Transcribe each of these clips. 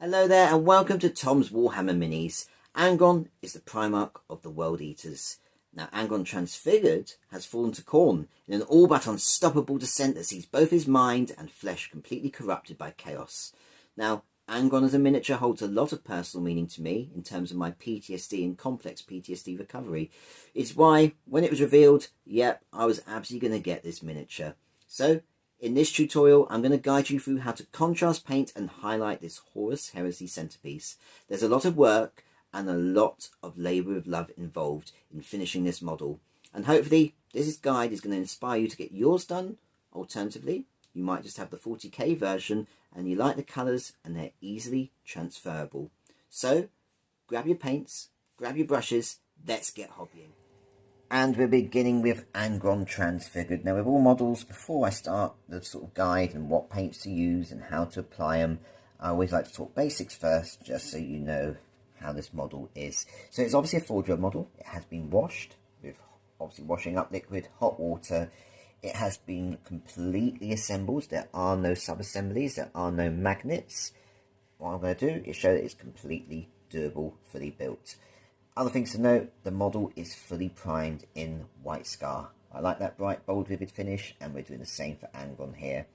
Hello there and welcome to Tom's Warhammer Minis. Angron is the Primarch of the World Eaters. Now Angron Transfigured has fallen to Khorne in an all but unstoppable descent that sees both his mind and flesh completely corrupted by chaos. Now Angron as a miniature holds a lot of personal meaning to me in terms of my PTSD and complex PTSD recovery. It's why when it was revealed, yep, I was absolutely going to get this miniature. So in this tutorial, I'm going to guide you through how to contrast paint and highlight this Horus Heresy centerpiece. There's a lot of work and a lot of labour of love involved in finishing this model. And hopefully this guide is going to inspire you to get yours done. Alternatively, you might just have the 40k version and you like the colours and they're easily transferable. So grab your paints, grab your brushes, let's get hobbying. And we're beginning with Angron Transfigured. Now with all models, before I start the sort of guide and what paints to use and how to apply them, I always like to talk basics first, just so you know how this model is. So it's obviously a forge model. It has been washed with obviously washing up liquid, hot water. It has been completely assembled. There are no sub-assemblies, there are no magnets. What I'm going to do is show that it's completely durable, fully built. Other things to note, the model is fully primed in White Scar. I like that bright, bold, vivid finish, and we're doing the same for Angron here.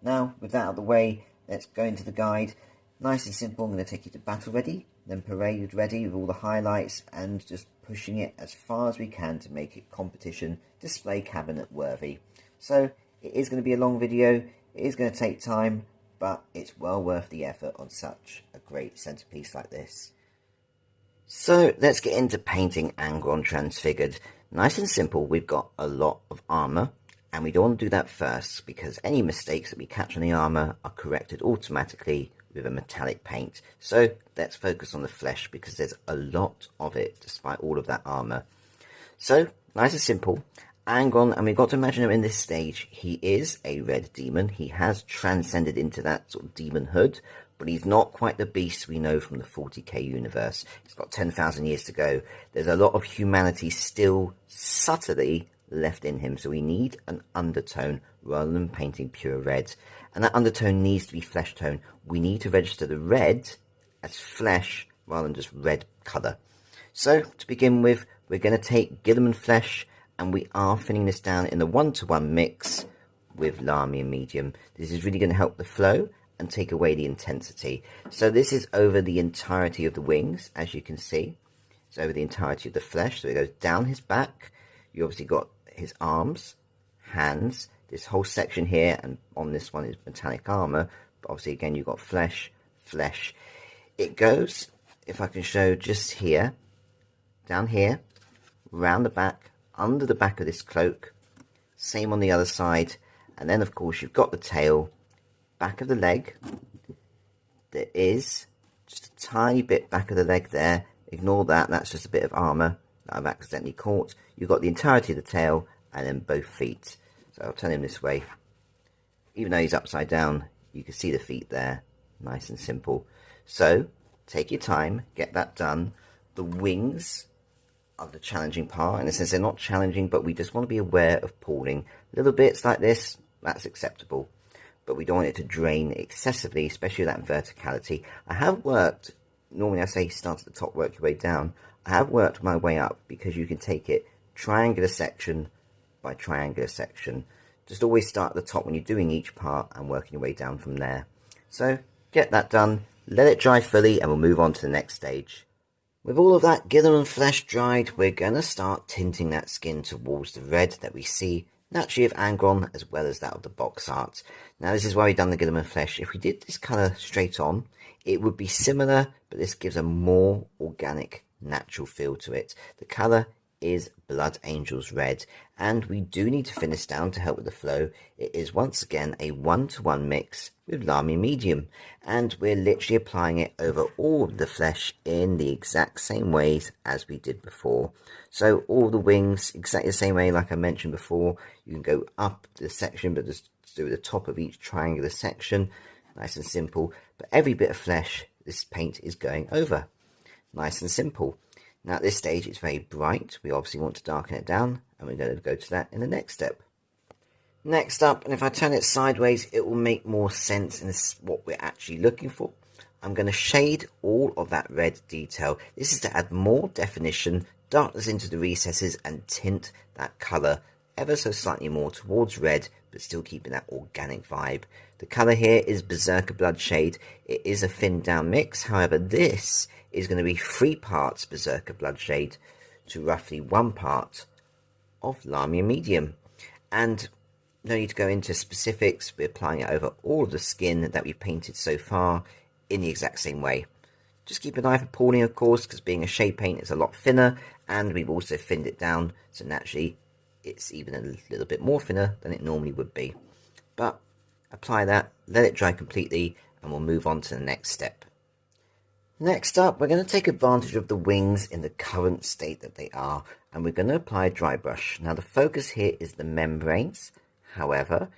Now, with that out of the way, let's go into the guide. Nice and simple, I'm going to take you to Battle Ready, then Parade Ready with all the highlights, and just pushing it as far as we can to make it competition display cabinet worthy. So, it is going to be a long video, it is going to take time, but it's well worth the effort on such a great centerpiece like this. So let's get into painting Angron Transfigured. Nice and simple, we've got a lot of armour and we don't want to do that first because any mistakes that we catch on the armour are corrected automatically with a metallic paint. So let's focus on the flesh because there's a lot of it despite all of that armour. So nice and simple, Angron, and we've got to imagine him in this stage, he is a red demon. He has transcended into that sort of demonhood, but he's not quite the beast we know from the 40k universe. He's got 10,000 years to go. There's a lot of humanity still subtly left in him, so we need an undertone rather than painting pure red. And that undertone needs to be flesh tone. We need to register the red as flesh rather than just red colour. So to begin with, we're going to take Guilliman Flesh, and we are thinning this down in the 1-to-1 mix with Lahmium Medium. This is really going to help the flow and take away the intensity. So this is over the entirety of the wings, as you can see. It's over the entirety of the flesh. So it goes down his back. You obviously got his arms, hands, this whole section here, and on this one is metallic armor. But obviously again you've got flesh. It goes, if I can show just here, down here, round the back, under the back of this cloak. Same on the other side. And then of course you've got the tail, back of the leg. There is just a tiny bit back of the leg there. Ignore that, that's just a bit of armor that I've accidentally caught. You've got the entirety of the tail and then both feet. So I'll turn him this way. Even though he's upside down, you can see the feet there. Nice and simple. So take your time, get that done. The wings are the challenging part, in a sense they're not challenging, but we just want to be aware of pulling. Little bits like this, that's acceptable. But we don't want it to drain excessively, especially that verticality. I have worked, normally I say start at the top, work your way down. I have worked my way up because you can take it triangular section by triangular section. Just always start at the top when you're doing each part and working your way down from there. So get that done, let it dry fully, and we'll move on to the next stage. With all of that Guilliman Flesh dried, we're going to start tinting that skin towards the red that we see naturally of Angron as well as that of the box art. Now this is why we've done the Guilliman Flesh. If we did this colour straight on, it would be similar, but this gives a more organic, natural feel to it. The colour is Blood Angels Red, and we do need to thin this down to help with the flow. It is once again a 1-to-1 mix with Lahmium Medium, and we're literally applying it over all of the flesh in the exact same ways as we did before. So all the wings exactly the same way like I mentioned before. You can go up the section, but just do the top of each triangular section. Nice and simple, but every bit of flesh this paint is going over. Nice and simple. Now at this stage it's very bright, we obviously want to darken it down, and we're going to go to that in the next step. Next up, and if I turn it sideways it will make more sense, and this is what we're actually looking for. I'm going to shade all of that red detail. This is to add more definition, darkness into the recesses, and tint that colour ever so slightly more towards red, but still keeping that organic vibe. The colour here is Berserker Bloodshade. It is a thinned down mix. However, this is going to be 3 parts Berserker Bloodshade to roughly 1 part of Lahmium Medium. And no need to go into specifics. We're applying it over all of the skin that we've painted so far in the exact same way. Just keep an eye for pooling, of course, because being a shade paint is a lot thinner, and we've also thinned it down, so naturally it's even a little bit more thinner than it normally would be. But apply that, let it dry completely, and we'll move on to the next step. Next up, we're going to take advantage of the wings in the current state that they are, and we're going to apply a dry brush. Now the focus here is the membranes. However,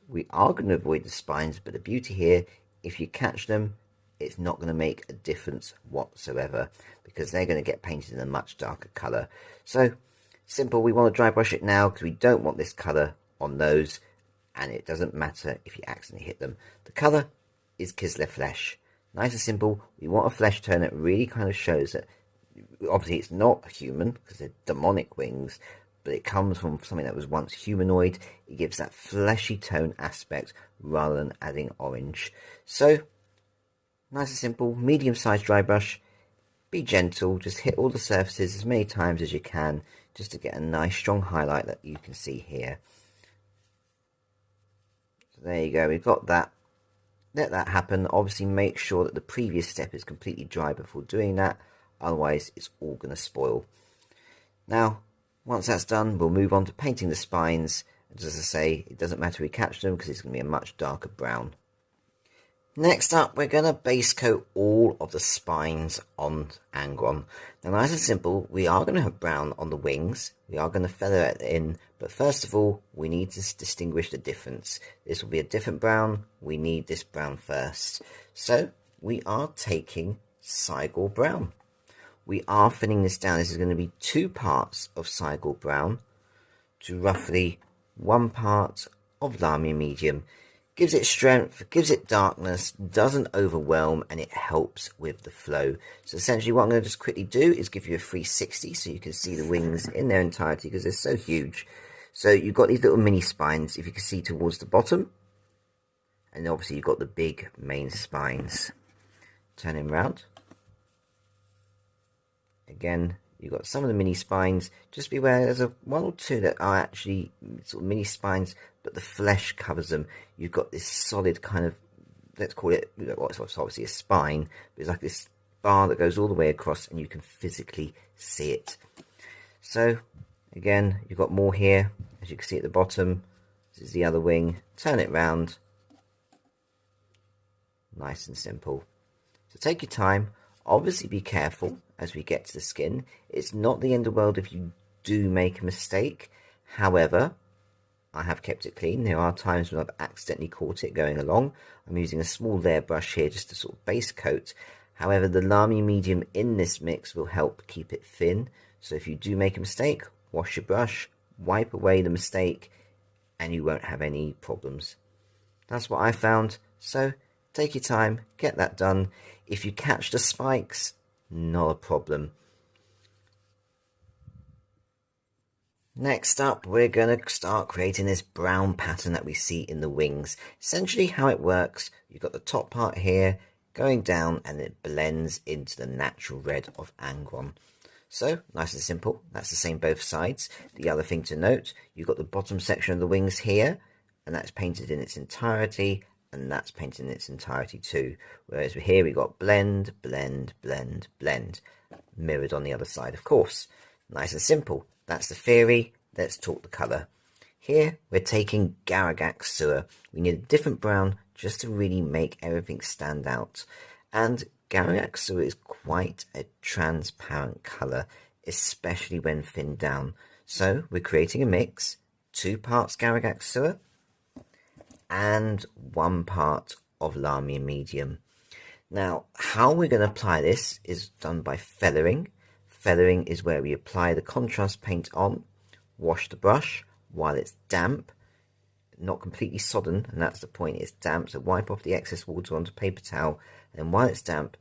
we are going to avoid the spines, but the beauty here, if you catch them, it's not going to make a difference whatsoever, because they're going to get painted in a much darker colour. So simple, we want to dry brush it now because we don't want this colour on those, and it doesn't matter if you accidentally hit them. The colour is Sigvuld Flesh. Nice and simple. We want a flesh tone that really kind of shows that obviously it's not a human because they're demonic wings, but it comes from something that was once humanoid. It gives that fleshy tone aspect rather than adding orange. So nice and simple, medium sized dry brush. Be gentle, just hit all the surfaces as many times as you can, just to get a nice strong highlight that you can see here. So there you go, we've got that. Let that happen. Obviously make sure that the previous step is completely dry before doing that, otherwise it's all going to spoil. Now once that's done, we'll move on to painting the spines. As I say, it doesn't matter if we catch them because it's going to be a much darker brown. Next up, we're going to base coat all of the spines on Angron. Now, nice and simple, we are going to have brown on the wings. We are going to feather it in, but first of all, we need to distinguish the difference. This will be a different brown. We need this brown first. So, we are taking Cygor Brown. We are thinning this down. This is going to be 2 parts of Cygor Brown to roughly 1 part of Lahmium Medium. Gives it strength, gives it darkness, doesn't overwhelm, and it helps with the flow. So essentially what I'm going to just quickly do is give you a 360 so you can see the wings in their entirety because they're so huge. So you've got these little mini spines, if you can see towards the bottom, and obviously you've got the big main spines. Turn him round. Again, you've got some of the mini spines. Just beware, there's one or two that are actually sort of mini spines, but the flesh covers them. You've got this solid kind of, let's call it, well, it's obviously a spine, but it's like this bar that goes all the way across and you can physically see it. So again, you've got more here, as you can see at the bottom. This is the other wing. Turn it round. Nice and simple. So take your time. Obviously be careful as we get to the skin. It's not the end of the world if you do make a mistake. However, I have kept it clean. There are times when I've accidentally caught it going along. I'm using a small layer brush here just to sort of base coat. However, the Lahmium Medium in this mix will help keep it thin. So if you do make a mistake, wash your brush, wipe away the mistake, and you won't have any problems. That's what I found. So take your time, get that done. If you catch the spikes, not a problem. Next up, we're going to start creating this brown pattern that we see in the wings. Essentially how it works, you've got the top part here going down and it blends into the natural red of Angron. So, nice and simple, that's the same both sides. The other thing to note, you've got the bottom section of the wings here, and that's painted in its entirety, and that's painted in its entirety too. Whereas here we got blend, blend, blend, blend, mirrored on the other side, of course. Nice and simple. That's the theory. Let's talk the colour. Here we're taking Agrax Earthshade. We need a different brown just to really make everything stand out. And Agrax Earthshade is quite a transparent colour, especially when thinned down. So we're creating a mix, 2 parts Agrax Earthshade and 1 part of Lahmium Medium. Now, how we're going to apply this is done by feathering. Feathering is where we apply the contrast paint on, wash the brush while it's damp, not completely sodden, and that's the point, it's damp, so wipe off the excess water onto paper towel and while it's damp,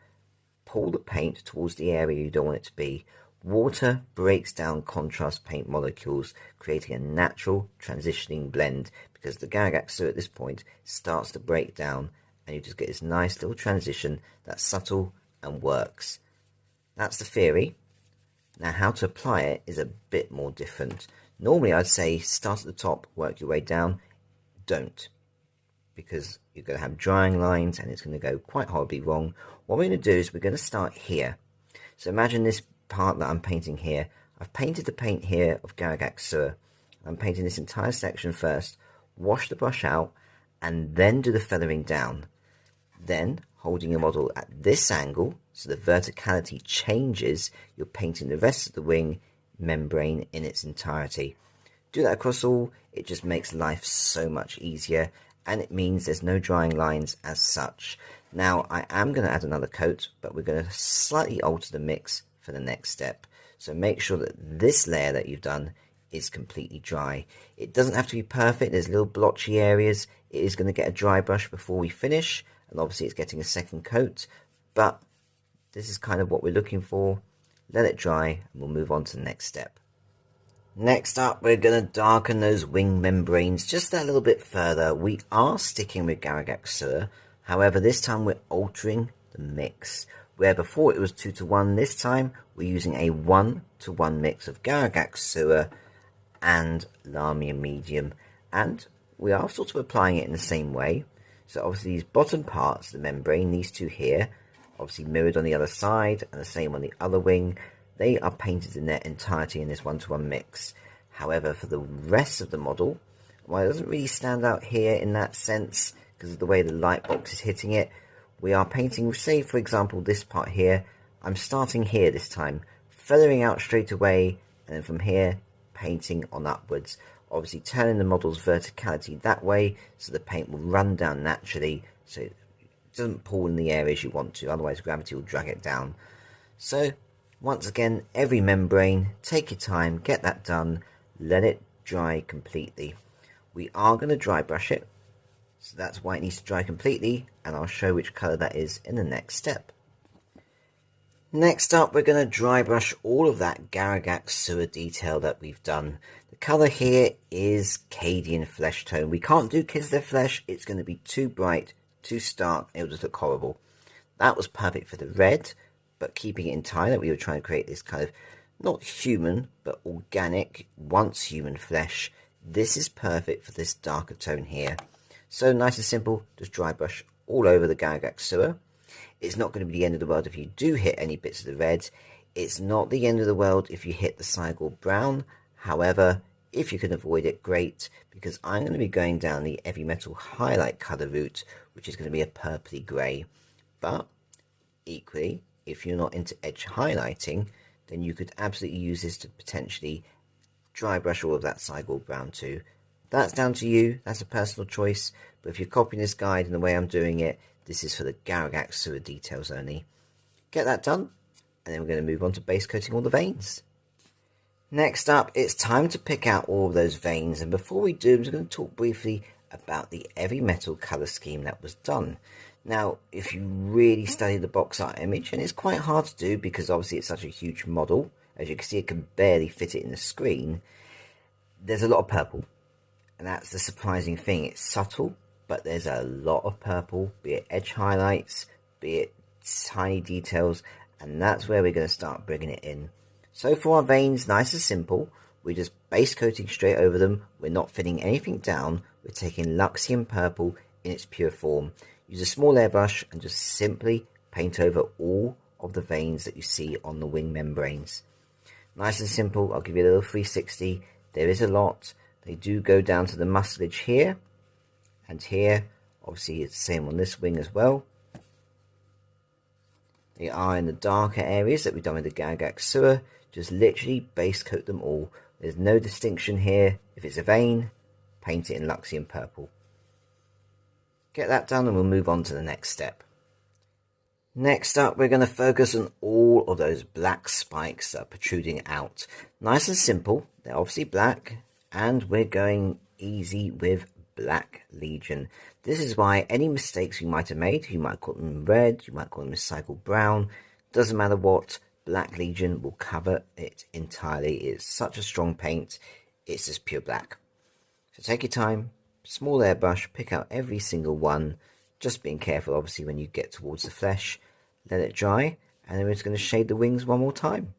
pull the paint towards the area you don't want it to be. Water breaks down contrast paint molecules, creating a natural transitioning blend, because the Agrax at this point starts to break down, and you just get this nice little transition that's subtle and works. That's the theory. Now how to apply it is a bit more different. Normally I'd say start at the top, work your way down. Don't, because you're going to have drying lines and it's going to go quite horribly wrong. What we're going to do is we're going to start here. So imagine this part that I'm painting here. I've painted the paint here of Agrax. I'm painting this entire section first, wash the brush out, and then do the feathering down. Then, holding your model at this angle, so the verticality changes, you're painting the rest of the wing membrane in its entirety. Do that across all, it just makes life so much easier, and it means there's no drying lines as such. Now, I am going to add another coat, but we're going to slightly alter the mix for the next step. So make sure that this layer that you've done is completely dry. It doesn't have to be perfect, there's little blotchy areas. It is going to get a dry brush before we finish, and obviously it's getting a second coat, but this is kind of what we're looking for. Let it dry and we'll move on to the next step. Next up, we're going to darken those wing membranes just that little bit further. We are sticking with Agrax, however this time we're altering the mix. Where before it was 2-to-1, this time we're using a 1-to-1 mix of Agrax and Lahmium Medium, and we are sort of applying it in the same way. So obviously these bottom parts of the membrane, these two here, obviously mirrored on the other side, and the same on the other wing, they are painted in their entirety in this 1-to-1 mix. However, for the rest of the model, while it doesn't really stand out here in that sense because of the way the light box is hitting it, we are painting, say for example this part here, I'm starting here this time, feathering out straight away, and then from here painting on upwards, obviously turning the model's verticality that way so the paint will run down naturally, so it doesn't pull in the areas you want to, otherwise gravity will drag it down. So once again, every membrane, take your time, get that done, let it dry completely. We are going to dry brush it, so that's why it needs to dry completely, and I'll show which colour that is in the next step. Next up, we're going to dry brush all of that Agrax detail that we've done. The colour here is Cadian Flesh Tone. We can't do Kislev Flesh, it's going to be too bright, too stark, it'll just look horrible. That was perfect for the red, but keeping it entire, we were trying to create this kind of, not human, but organic, once human flesh. This is perfect for this darker tone here. So nice and simple, just dry brush all over the Agrax. It's not going to be the end of the world if you do hit any bits of the red. It's not the end of the world if you hit the Cygor Brown. However, if you can avoid it, great, because I'm going to be going down the heavy metal highlight colour route, which is going to be a purpley grey. But equally, if you're not into edge highlighting, then you could absolutely use this to potentially dry brush all of that Cygor Brown too. That's down to you, that's a personal choice, but if you're copying this guide and the way I'm doing it, this is for the Agrax details only. Get that done, and then we're going to move on to base coating all the veins. Next up, it's time to pick out all of those veins, and before we do, I'm just going to talk briefly about the heavy metal colour scheme that was done. Now, if you really study the box art image, and it's quite hard to do because obviously it's such a huge model, as you can see it can barely fit it in the screen, there's a lot of purple. And that's the surprising thing, it's subtle, but there's a lot of purple, be it edge highlights, be it tiny details, and that's where we're going to start bringing it in. So for our veins, nice and simple, we're just base coating straight over them, we're not filling anything down, we're taking Luxion Purple in its pure form. Use a small airbrush and just simply paint over all of the veins that you see on the wing membranes. Nice and simple, I'll give you a little 360, there is a lot. They do go down to the muscleage here and here. Obviously it's the same on this wing as well. They are in the darker areas that we've done with the Agrax. Just literally base coat them all. There's no distinction here. If it's a vein, paint it in Luxion Purple. Get that done and we'll move on to the next step. Next up, we're going to focus on all of those black spikes that are protruding out. Nice and simple. They're obviously black. And we're going easy with Black Legion. This is why any mistakes you might have made, you might call them red, you might call them Cygor Brown, doesn't matter what, Black Legion will cover it entirely. It's such a strong paint, it's just pure black. So take your time, small airbrush, pick out every single one, just being careful obviously when you get towards the flesh, let it dry, and then we're just going to shade the wings one more time.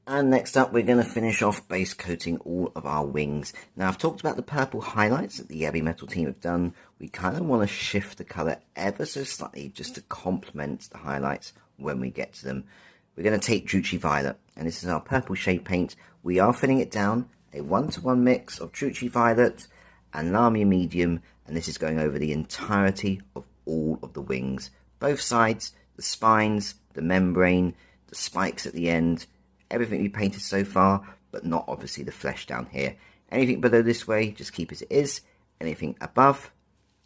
And next up, we're going to finish off base coating all of our wings. Now, I've talked about the purple highlights that the Heavy Metal team have done. We kind of want to shift the colour ever so slightly just to complement the highlights when we get to them. We're going to take Druchii Violet, and this is our purple shade paint. We are filling it down, a 1-to-1 mix of Druchii Violet and Lahmium Medium, and this is going over the entirety of all of the wings. Both sides, the spines, the membrane, the spikes at the end, everything we painted so far, but not obviously the flesh down here. Anything below this way, just keep as it is. Anything above,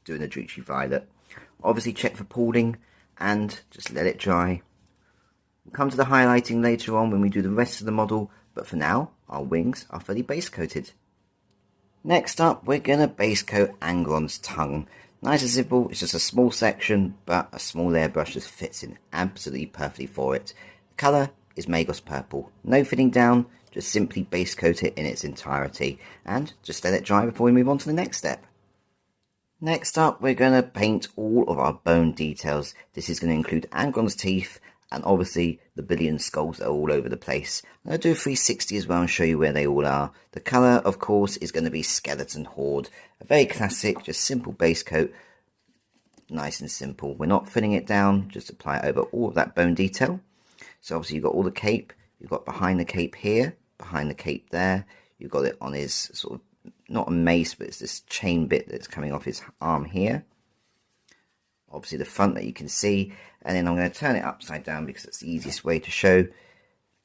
doing the Druchii Violet. Obviously check for pooling and just let it dry. We'll come to the highlighting later on when we do the rest of the model, but for now, our wings are fully base coated. Next up, we're going to base coat Angron's tongue. Nice and simple, it's just a small section, but a small airbrush just fits in absolutely perfectly for it. The colour is Magos Purple. No fitting down, just simply base coat it in its entirety and just let it dry before we move on to the next step. Next up, we're going to paint all of our bone details. This is going to include Angron's teeth and obviously the billion skulls that are all over the place. I'm going to do a 360 as well and show you where they all are. The colour, of course, is going to be Skeleton Horde. A very classic, just simple base coat. Nice and simple. We're not filling it down, just apply it over all of that bone detail. So obviously you've got all the cape, you've got behind the cape here, behind the cape there, you've got it on his sort of, not a mace, but it's this chain bit that's coming off his arm here. Obviously the front that you can see, and then I'm going to turn it upside down because it's the easiest way to show.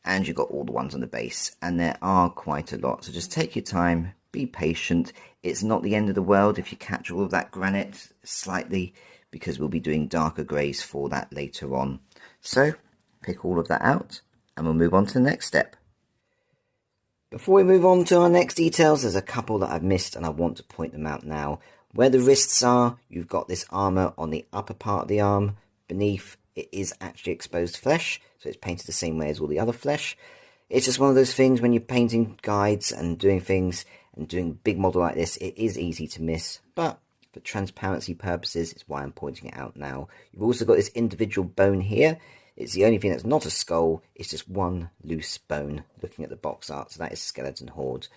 And you've got all the ones on the base, and there are quite a lot. So just take your time, be patient. It's not the end of the world if you catch all of that granite slightly, because we'll be doing darker greys for that later on. So pick all of that out and we'll move on to the next step. Before we move on to our next details, there's a couple that I've missed and I want to point them out now. Where the wrists are, you've got this armour on the upper part of the arm. Beneath, it is actually exposed flesh, so it's painted the same way as all the other flesh. It's just one of those things when you're painting guides and doing things and doing a big model like this, it is easy to miss, but for transparency purposes, it's why I'm pointing it out now. You've also got this individual bone here. It's the only thing that's not a skull, it's just one loose bone looking at the box art, so that is Skeleton Horde.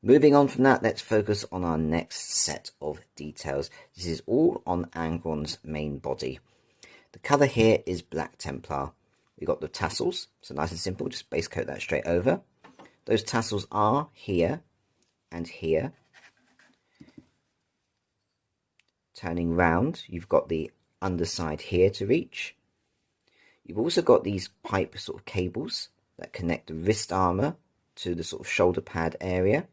Moving on from that, let's focus on our next set of details. This is all on Angron's main body. The colour here is Black Templar. We've got the tassels, so nice and simple, just base coat that straight over. Those tassels are here and here. Turning round, you've got the underside here to reach. You've also got these pipe sort of cables that connect the wrist armour to the sort of shoulder pad area.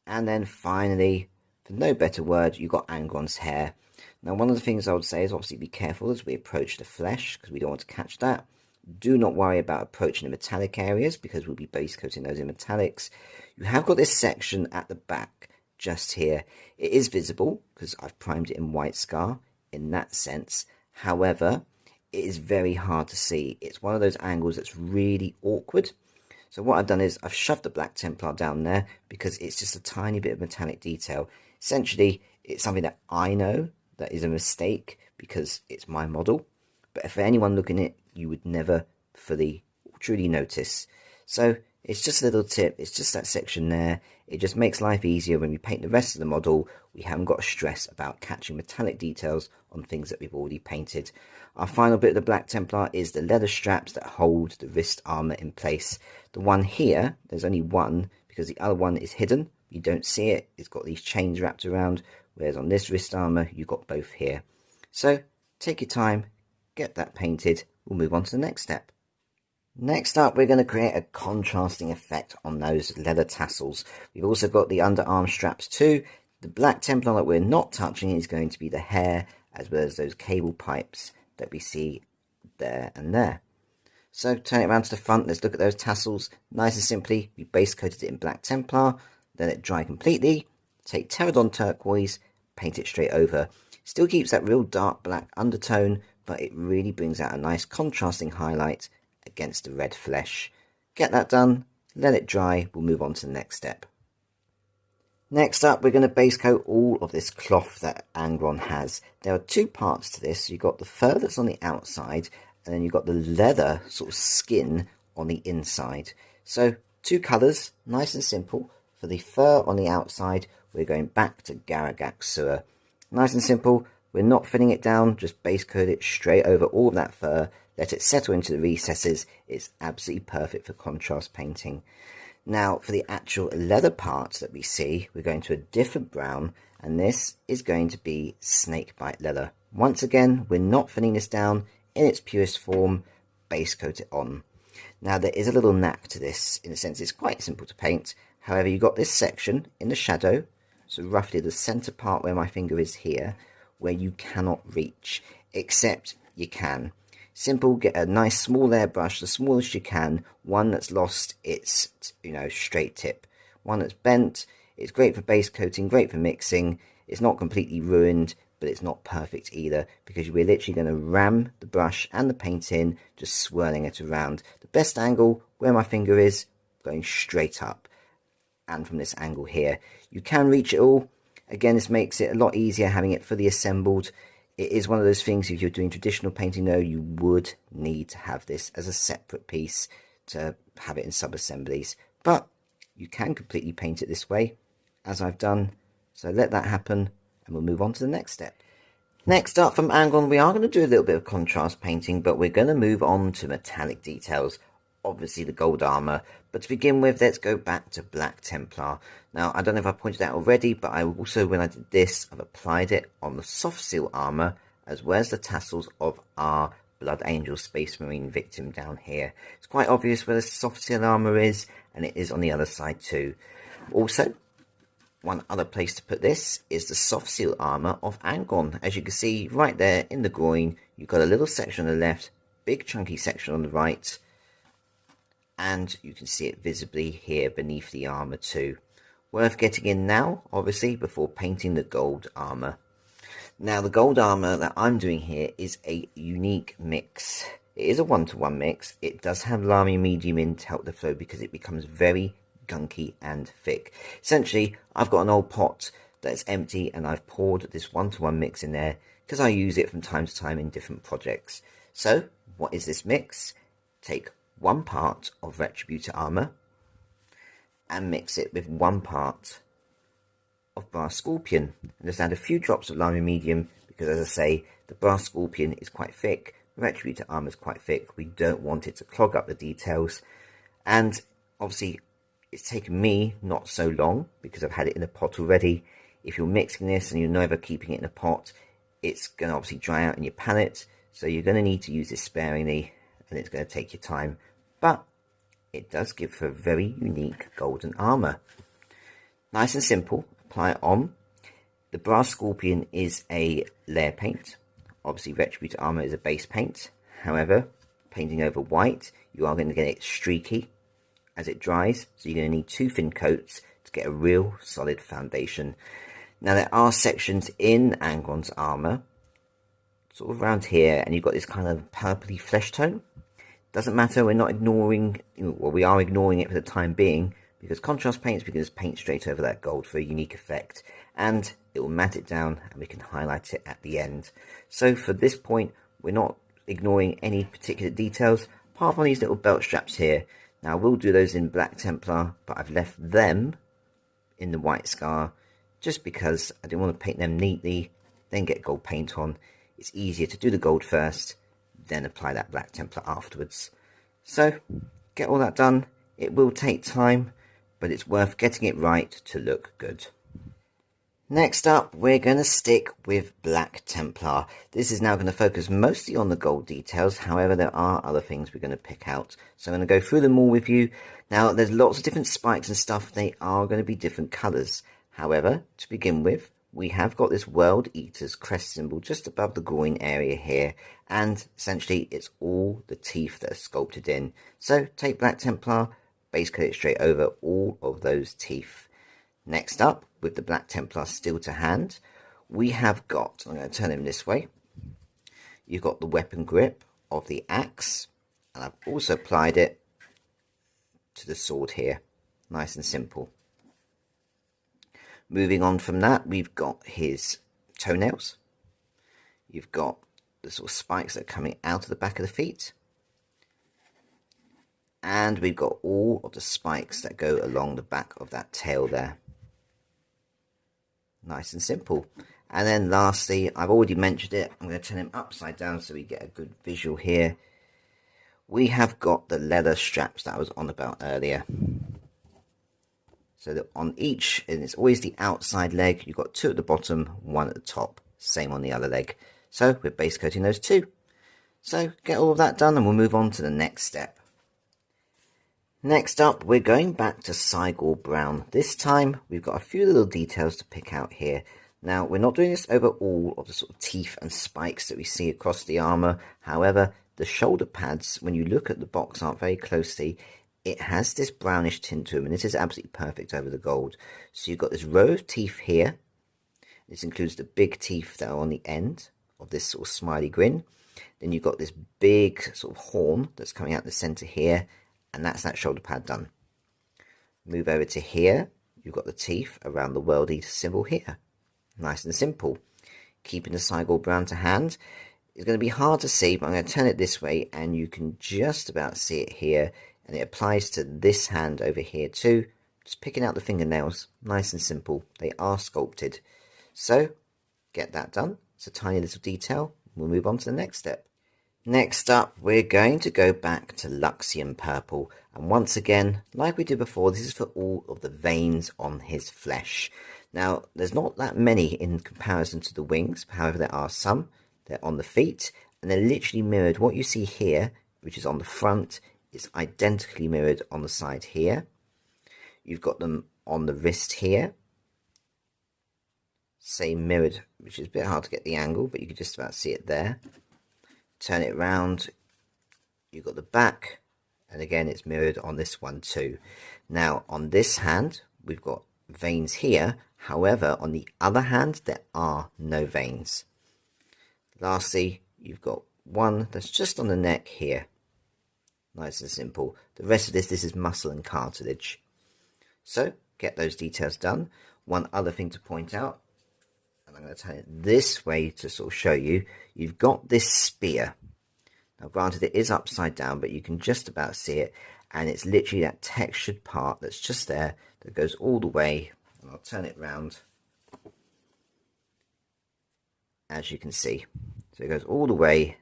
And then finally, for no better word, you've got Angron's hair. Now, one of the things I would say is obviously be careful as we approach the flesh, because we don't want to catch that. Do not worry about approaching the metallic areas, because we'll be base coating those in metallics. You have got this section at the back, just here. It is visible, because I've primed it in white scar, in that sense. However, it is very hard to see. It's one of those angles that's really awkward. So what I've done is I've shoved the Black Templar down there because it's just a tiny bit of metallic detail. Essentially, it's something that I know that is a mistake because it's my model. But for anyone looking at it, you would never fully, truly notice. So it's just a little tip. It's just that section there. It just makes life easier when we paint the rest of the model. We haven't got to stress about catching metallic details on things that we've already painted. Our final bit of the Black Templar is the leather straps that hold the wrist armour in place. The one here, there's only one because the other one is hidden. You don't see it. It's got these chains wrapped around, whereas on this wrist armour, you've got both here. So take your time, get that painted. We'll move on to the next step. Next up, we're going to create a contrasting effect on those leather tassels. We've also got the underarm straps too. The Black Templar that we're not touching is going to be the hair, as well as those cable pipes that we see there and there. So turn it around to the front, let's look at those tassels. Nice and simply, we base coated it in Black Templar. let it dry completely, take Terradon Turquoise, paint it straight over. Still keeps that real dark black undertone, but it really brings out a nice contrasting highlight against the red flesh. Get that done, let it dry, we'll move on to the next step. Next up, we're going to base coat all of this cloth that Angron has. There are two parts to this. You've got the fur that's on the outside, and then you've got the leather sort of skin on the inside. So, two colours, nice and simple. For the fur on the outside, we're going back to Agrax. Nice and simple. We're not filling it down, just base coat it straight over all of that fur. Let it settle into the recesses. It's absolutely perfect for contrast painting. Now, for the actual leather parts that we see, we're going to a different brown, and this is going to be Snakebite Leather. Once again, we're not filling this down in its purest form, base coat it on. Now, there is a little knack to this, in a sense it's quite simple to paint. However, you've got this section in the shadow, so roughly the centre part where my finger is here, where you cannot reach, except you can. Simple, get a nice small airbrush, the smallest you can, one that's lost its, straight tip. One that's bent, it's great for base coating, great for mixing. It's not completely ruined, but it's not perfect either, because we're literally going to ram the brush and the paint in, just swirling it around. The best angle, where my finger is, going straight up. And from this angle here, you can reach it all. Again, this makes it a lot easier having it fully assembled. It is one of those things, if you're doing traditional painting though, you would need to have this as a separate piece to have it in sub-assemblies. But you can completely paint it this way, as I've done. So let that happen, and we'll move on to the next step. Next up from Angron, we are going to do a little bit of contrast painting, but we're going to move on to metallic details. Obviously the gold armour, but to begin with, let's go back to Black Templar. Now, I don't know if I pointed out already, but I also, when I did this, I've applied it on the soft seal armour, as well as the tassels of our Blood Angel Space Marine victim down here. It's quite obvious where the soft seal armour is, and it is on the other side too. Also, one other place to put this is the soft seal armour of Angron. As you can see right there in the groin, you've got a little section on the left, big chunky section on the right, and you can see it visibly here beneath the armour too. Worth getting in now, obviously, before painting the gold armour. Now, the gold armour that I'm doing here is a unique mix. It is a 1-to-1 mix. It does have Lahmium Medium in to help the flow, because it becomes very gunky and thick. Essentially, I've got an old pot that's empty, and I've poured this 1-to-1 mix in there because I use it from time to time in different projects. So, what is this mix? Take 1 part of Retributor Armour and mix it with 1 part of Brass Scorpion, and just add a few drops of Lahmium Medium, because as I say, the Brass Scorpion is quite thick, Retributor Armour is quite thick. We don't want it to clog up the details, and obviously it's taken me not so long because I've had it in a pot already. If you're mixing this and you're never keeping it in a pot, it's going to obviously dry out in your palette, so you're going to need to use this sparingly, and it's going to take your time, but it does give for a very unique golden armour. Nice and simple, apply it on. The Brass Scorpion is a layer paint. Obviously Retributor Armour is a base paint. However, painting over white, you are going to get it streaky as it dries, so you're going to need 2 thin coats to get a real solid foundation. Now, there are sections in Angron's armour, sort of around here, and you've got this kind of purpley flesh tone. Doesn't matter, we're not ignoring, well, we are ignoring it for the time being, because contrast paints, we can just paint straight over that gold for a unique effect, and it will matte it down, and we can highlight it at the end. So for this point, we're not ignoring any particular details, apart from these little belt straps here. Now, I will do those in Black Templar, but I've left them in the white scar, just because I didn't want to paint them neatly, then get gold paint on. It's easier to do the gold first, then apply that Black Templar afterwards. So, get all that done. It will take time, but it's worth getting it right to look good. Next up, we're going to stick with Black Templar. This is now going to focus mostly on the gold details. However, there are other things we're going to pick out. So I'm going to go through them all with you. Now, there's lots of different spikes and stuff. They are going to be different colours. However, to begin with, we have got this World Eater's crest symbol just above the groin area here, and essentially it's all the teeth that are sculpted in. So take Black Templar, base coat it straight over all of those teeth. Next up, with the Black Templar still to hand, we have got, I'm going to turn him this way, you've got the weapon grip of the axe, and I've also applied it to the sword here. Nice and simple. Moving on from that, we've got his toenails. You've got the sort of spikes that are coming out of the back of the feet. And we've got all of the spikes that go along the back of that tail there. Nice and simple. And then lastly, I've already mentioned it, I'm going to turn him upside down so we get a good visual here. We have got the leather straps that I was on about earlier. So that on each, and it's always the outside leg, you've got 2 at the bottom, 1 at the top. Same on the other leg. So we're base coating those 2. So get all of that done and we'll move on to the next step. Next up, we're going back to Cygor Brown. This time, we've got a few little details to pick out here. Now, we're not doing this over all of the sort of teeth and spikes that we see across the armour. However, the shoulder pads, when you look at the box art very closely, it has this brownish tint to them, and this is absolutely perfect over the gold. So you've got this row of teeth here. This includes the big teeth that are on the end of this sort of smiley grin. Then you've got this big sort of horn that's coming out the centre here, and that's that shoulder pad done. Move over to here, you've got the teeth around the World Eater symbol here. Nice and simple. Keeping the Cygor Brown to hand. It's going to be hard to see, but I'm going to turn it this way, and you can just about see it here. And it applies to this hand over here too. Just picking out the fingernails. Nice and simple. They are sculpted. So, get that done. It's a tiny little detail. We'll move on to the next step. Next up, we're going to go back to Luxion Purple. And once again, like we did before, this is for all of the veins on his flesh. Now, there's not that many in comparison to the wings. However, there are some. They're on the feet. And they're literally mirrored. What you see here, which is on the front, is identically mirrored on the side here. You've got them on the wrist here. Same mirrored, which is a bit hard to get the angle, but you can just about see it there. Turn it around, you've got the back, and again it's mirrored on this one too. Now on this hand we've got veins here, however on the other hand there are no veins. Lastly, you've got one that's just on the neck here. Nice and simple. The rest of this is muscle and cartilage. So get those details done. One other thing to point out, and I'm going to turn it this way to sort of show you, you've got this spear. Now granted it is upside down, but you can just about see it, and it's literally that textured part that's just there that goes all the way, and I'll turn it round, as you can see. So it goes all the way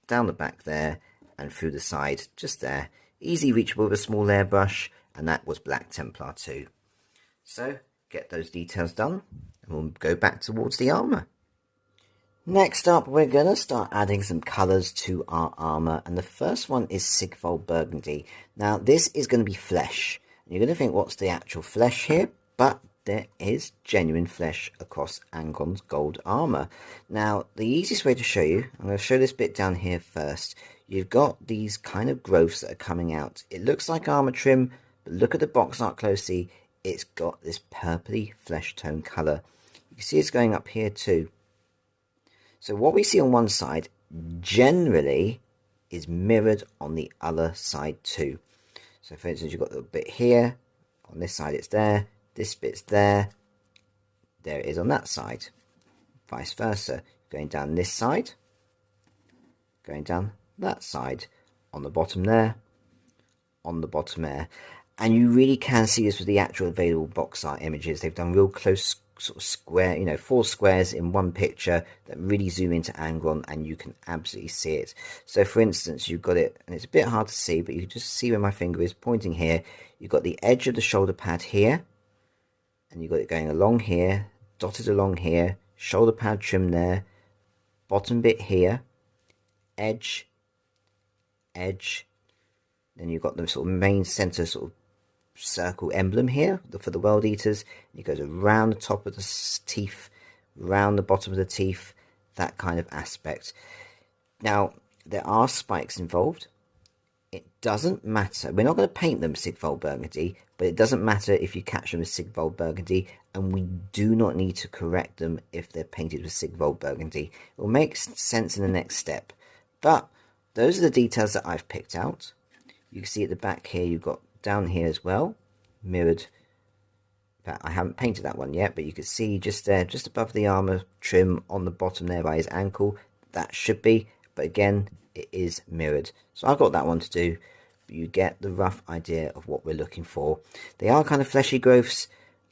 down the back there and through the side, just there. Easy reachable with a small airbrush, and that was Black Templar too. So get those details done, and we'll go back towards the armour. Next up, we're going to start adding some colours to our armour, and the first one is Sigvuld Burgundy. Now, this is going to be flesh. You're going to think, what's the actual flesh here? But there is genuine flesh across Angron's gold armour. Now, the easiest way to show you, I'm going to show this bit down here first. You've got these kind of growths that are coming out. It looks like armour trim, but look at the box art closely. It's got this purpley flesh tone colour. You can see it's going up here too. So what we see on one side generally is mirrored on the other side too. So for instance, you've got the bit here, on this side it's there, this bit's there, there it is on that side. Vice versa, going down this side, going down that side, on the bottom there, on the bottom there. And you really can see this with the actual available box art images. They've done real close sort of square, you know, 4 squares in one picture that really zoom into Angron, and you can absolutely see it. So for instance, you've got it, and it's a bit hard to see, but you can just see where my finger is pointing here. You've got the edge of the shoulder pad here, and you've got it going along here, dotted along here, shoulder pad trim there, bottom bit here, edge, edge, then you've got the sort of main center sort of circle emblem here for the World Eaters. It goes around the top of the teeth, round the bottom of the teeth, that kind of aspect. Now, there are spikes involved. It doesn't matter. We're not going to paint them Sigvuld Burgundy, but it doesn't matter if you catch them with Sigvuld Burgundy, and we do not need to correct them if they're painted with Sigvuld Burgundy. It will make sense in the next step. But those are the details that I've picked out. You can see at the back here, you've got down here as well, mirrored. I haven't painted that one yet, but you can see just there, just above the armor trim on the bottom there by his ankle, that should be, but again, it is mirrored. So I've got that one to do, but you get the rough idea of what we're looking for. They are kind of fleshy growths,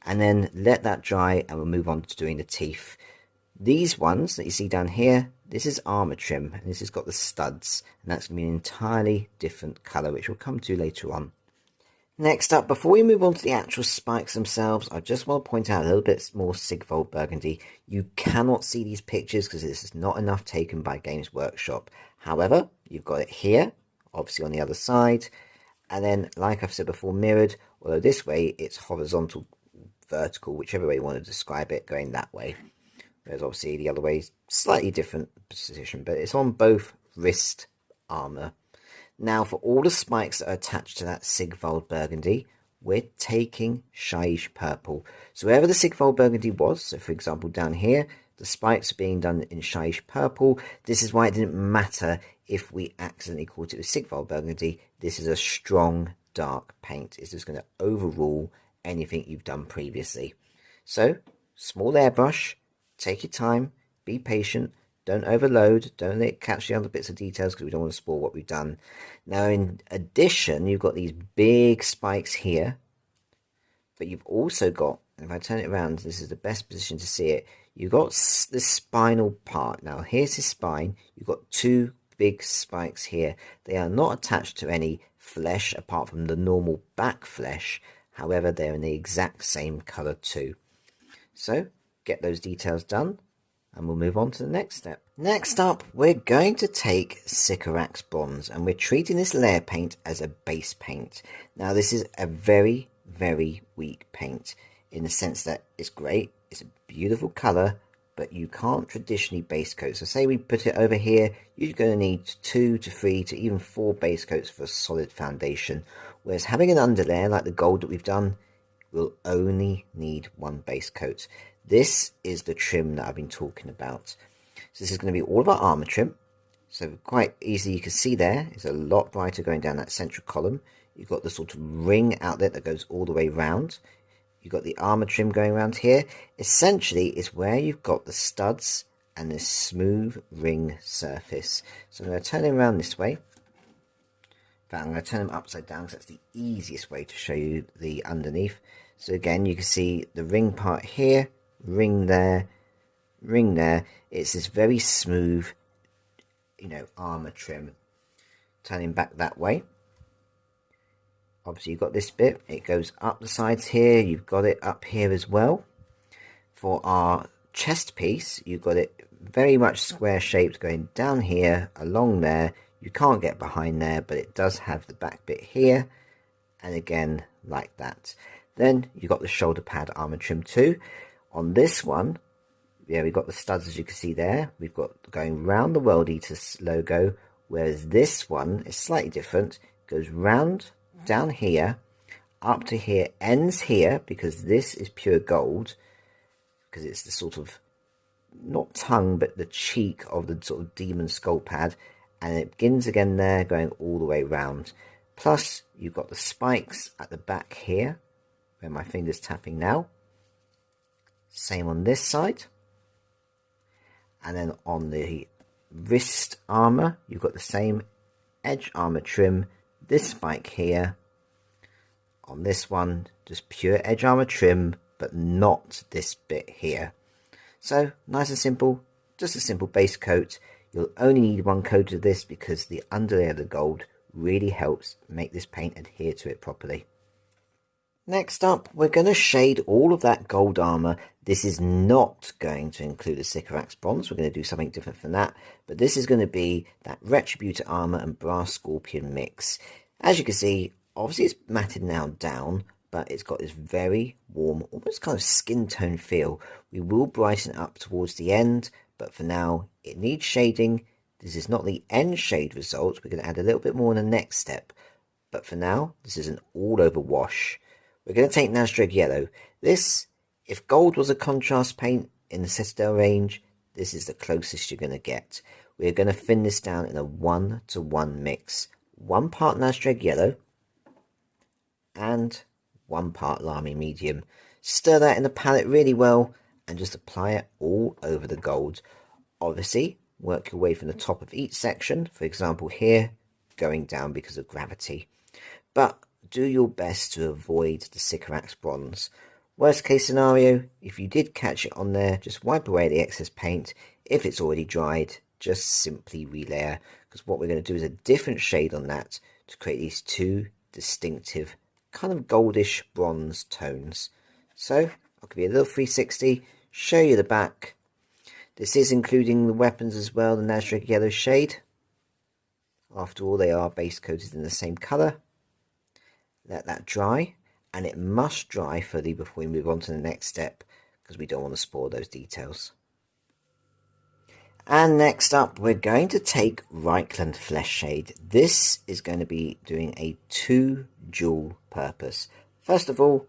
and then let that dry, and we'll move on to doing the teeth. These ones that you see down here, this is armor trim, and this has got the studs, and that's going to be an entirely different colour, which we'll come to later on. Next up, before we move on to the actual spikes themselves, I just want to point out a little bit more Sigvuld Burgundy. You cannot see these pictures because this is not enough taken by Games Workshop. However, you've got it here, obviously on the other side, and then, like I've said before, mirrored, although this way it's horizontal, vertical, whichever way you want to describe it, going that way. Whereas obviously the other way is slightly different position, but it's on both wrist armour. Now, for all the spikes that are attached to that Sigvuld Burgundy, we're taking Shyish Purple. So wherever the Sigvuld Burgundy was, so for example down here, the spikes are being done in Shyish Purple. This is why it didn't matter if we accidentally caught it with Sigvuld Burgundy. This is a strong, dark paint. It's just going to overrule anything you've done previously. So, small airbrush, take your time, be patient. Don't overload, don't let it catch the other bits of details because we don't want to spoil what we've done. Now, in addition, you've got these big spikes here, but you've also got, if I turn it around, this is the best position to see it, you've got the spinal part. Now, here's his spine. You've got two big spikes here. They are not attached to any flesh apart from the normal back flesh. However, they're in the exact same colour too. So, get those details done, and we'll move on to the next step. Next up, we're going to take Castallax Bronze, and we're treating this layer paint as a base paint. Now, this is a very, very weak paint in the sense that it's great, it's a beautiful colour, but you can't traditionally base coat. So say we put it over here, you're going to need 2 to 3 to even 4 base coats for a solid foundation. Whereas having an underlayer like the gold that we've done, we'll only need 1 base coat. This is the trim that I've been talking about. So this is going to be all of our armor trim. So quite easily you can see there, it's a lot brighter going down that central column. You've got the sort of ring outlet that goes all the way round. You've got the armor trim going around here. Essentially, it's where you've got the studs and this smooth ring surface. So I'm going to turn it around this way. In fact, I'm going to turn them upside down because that's the easiest way to show you the underneath. So again, you can see the ring part here, ring there, ring there. It's this very smooth, armor trim. Turning back that way. Obviously, you've got this bit. It goes up the sides here. You've got it up here as well. For our chest piece, you've got it very much square shaped going down here, along there. You can't get behind there, but it does have the back bit here. And again, like that. Then you've got the shoulder pad armor trim too. On this one, yeah, we've got the studs as you can see there. We've got going round the World Eaters logo, whereas this one is slightly different. It goes round down here, up to here, ends here, because this is pure gold, because it's the sort of, not tongue, but the cheek of the sort of demon skull pad, and it begins again there, going all the way round. Plus, you've got the spikes at the back here, where my finger's tapping now. Same on this side. And then on the wrist armor, you've got the same edge armor trim. This spike here. On this one, just pure edge armor trim, but not this bit here. So, nice and simple. Just a simple base coat. You'll only need 1 coat of this because the underlayer of the gold really helps make this paint adhere to it properly. Next up, we're going to shade all of that gold armor. This is not going to include a Castallax Bronze. We're going to do something different from that. But this is going to be that Retributor Armour and Brass Scorpion mix. As you can see, obviously it's matted now down, but it's got this very warm, almost kind of skin tone feel. We will brighten it up towards the end, but for now, it needs shading. This is not the end shade result. We're going to add a little bit more in the next step. But for now, this is an all-over wash. we're going to take Nazdreg Yellow. This, if gold was a contrast paint in the Citadel range, this is the closest you're going to get. We're going to thin this down in a 1-to-1 mix. 1 part Nazdreg Yellow and 1 part Lahmium Medium. Stir that in the palette really well and just apply it all over the gold. Obviously, work your way from the top of each section, for example here, going down because of gravity. But do your best to avoid the Castallax Bronze. Worst case scenario, if you did catch it on there, just wipe away the excess paint. If it's already dried, just simply relayer, because what we're going to do is a different shade on that to create these two distinctive kind of goldish bronze tones. So I'll give you a little 360, show you the back. This is including the weapons as well, the Nazdreg Yellow shade. After all, they are base coated in the same colour. Let that dry, and it must dry fully before we move on to the next step, because we don't want to spoil those details. And next up, we're going to take Reikland Fleshshade. This is going to be doing a 2-dual purpose. First of all,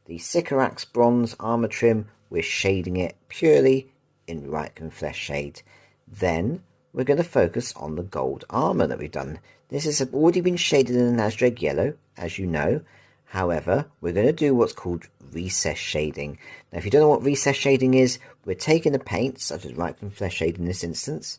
the Castallax Bronze armour trim, we're shading it purely in Reikland Fleshshade. Then we're going to focus on the gold armour that we've done. This has already been shaded in the Nazdreg Yellow, as you know. However, we're going to do what's called recess shading. Now, if you don't know what recess shading is, we're taking a paint, such as Reikland Fleshshade in this instance.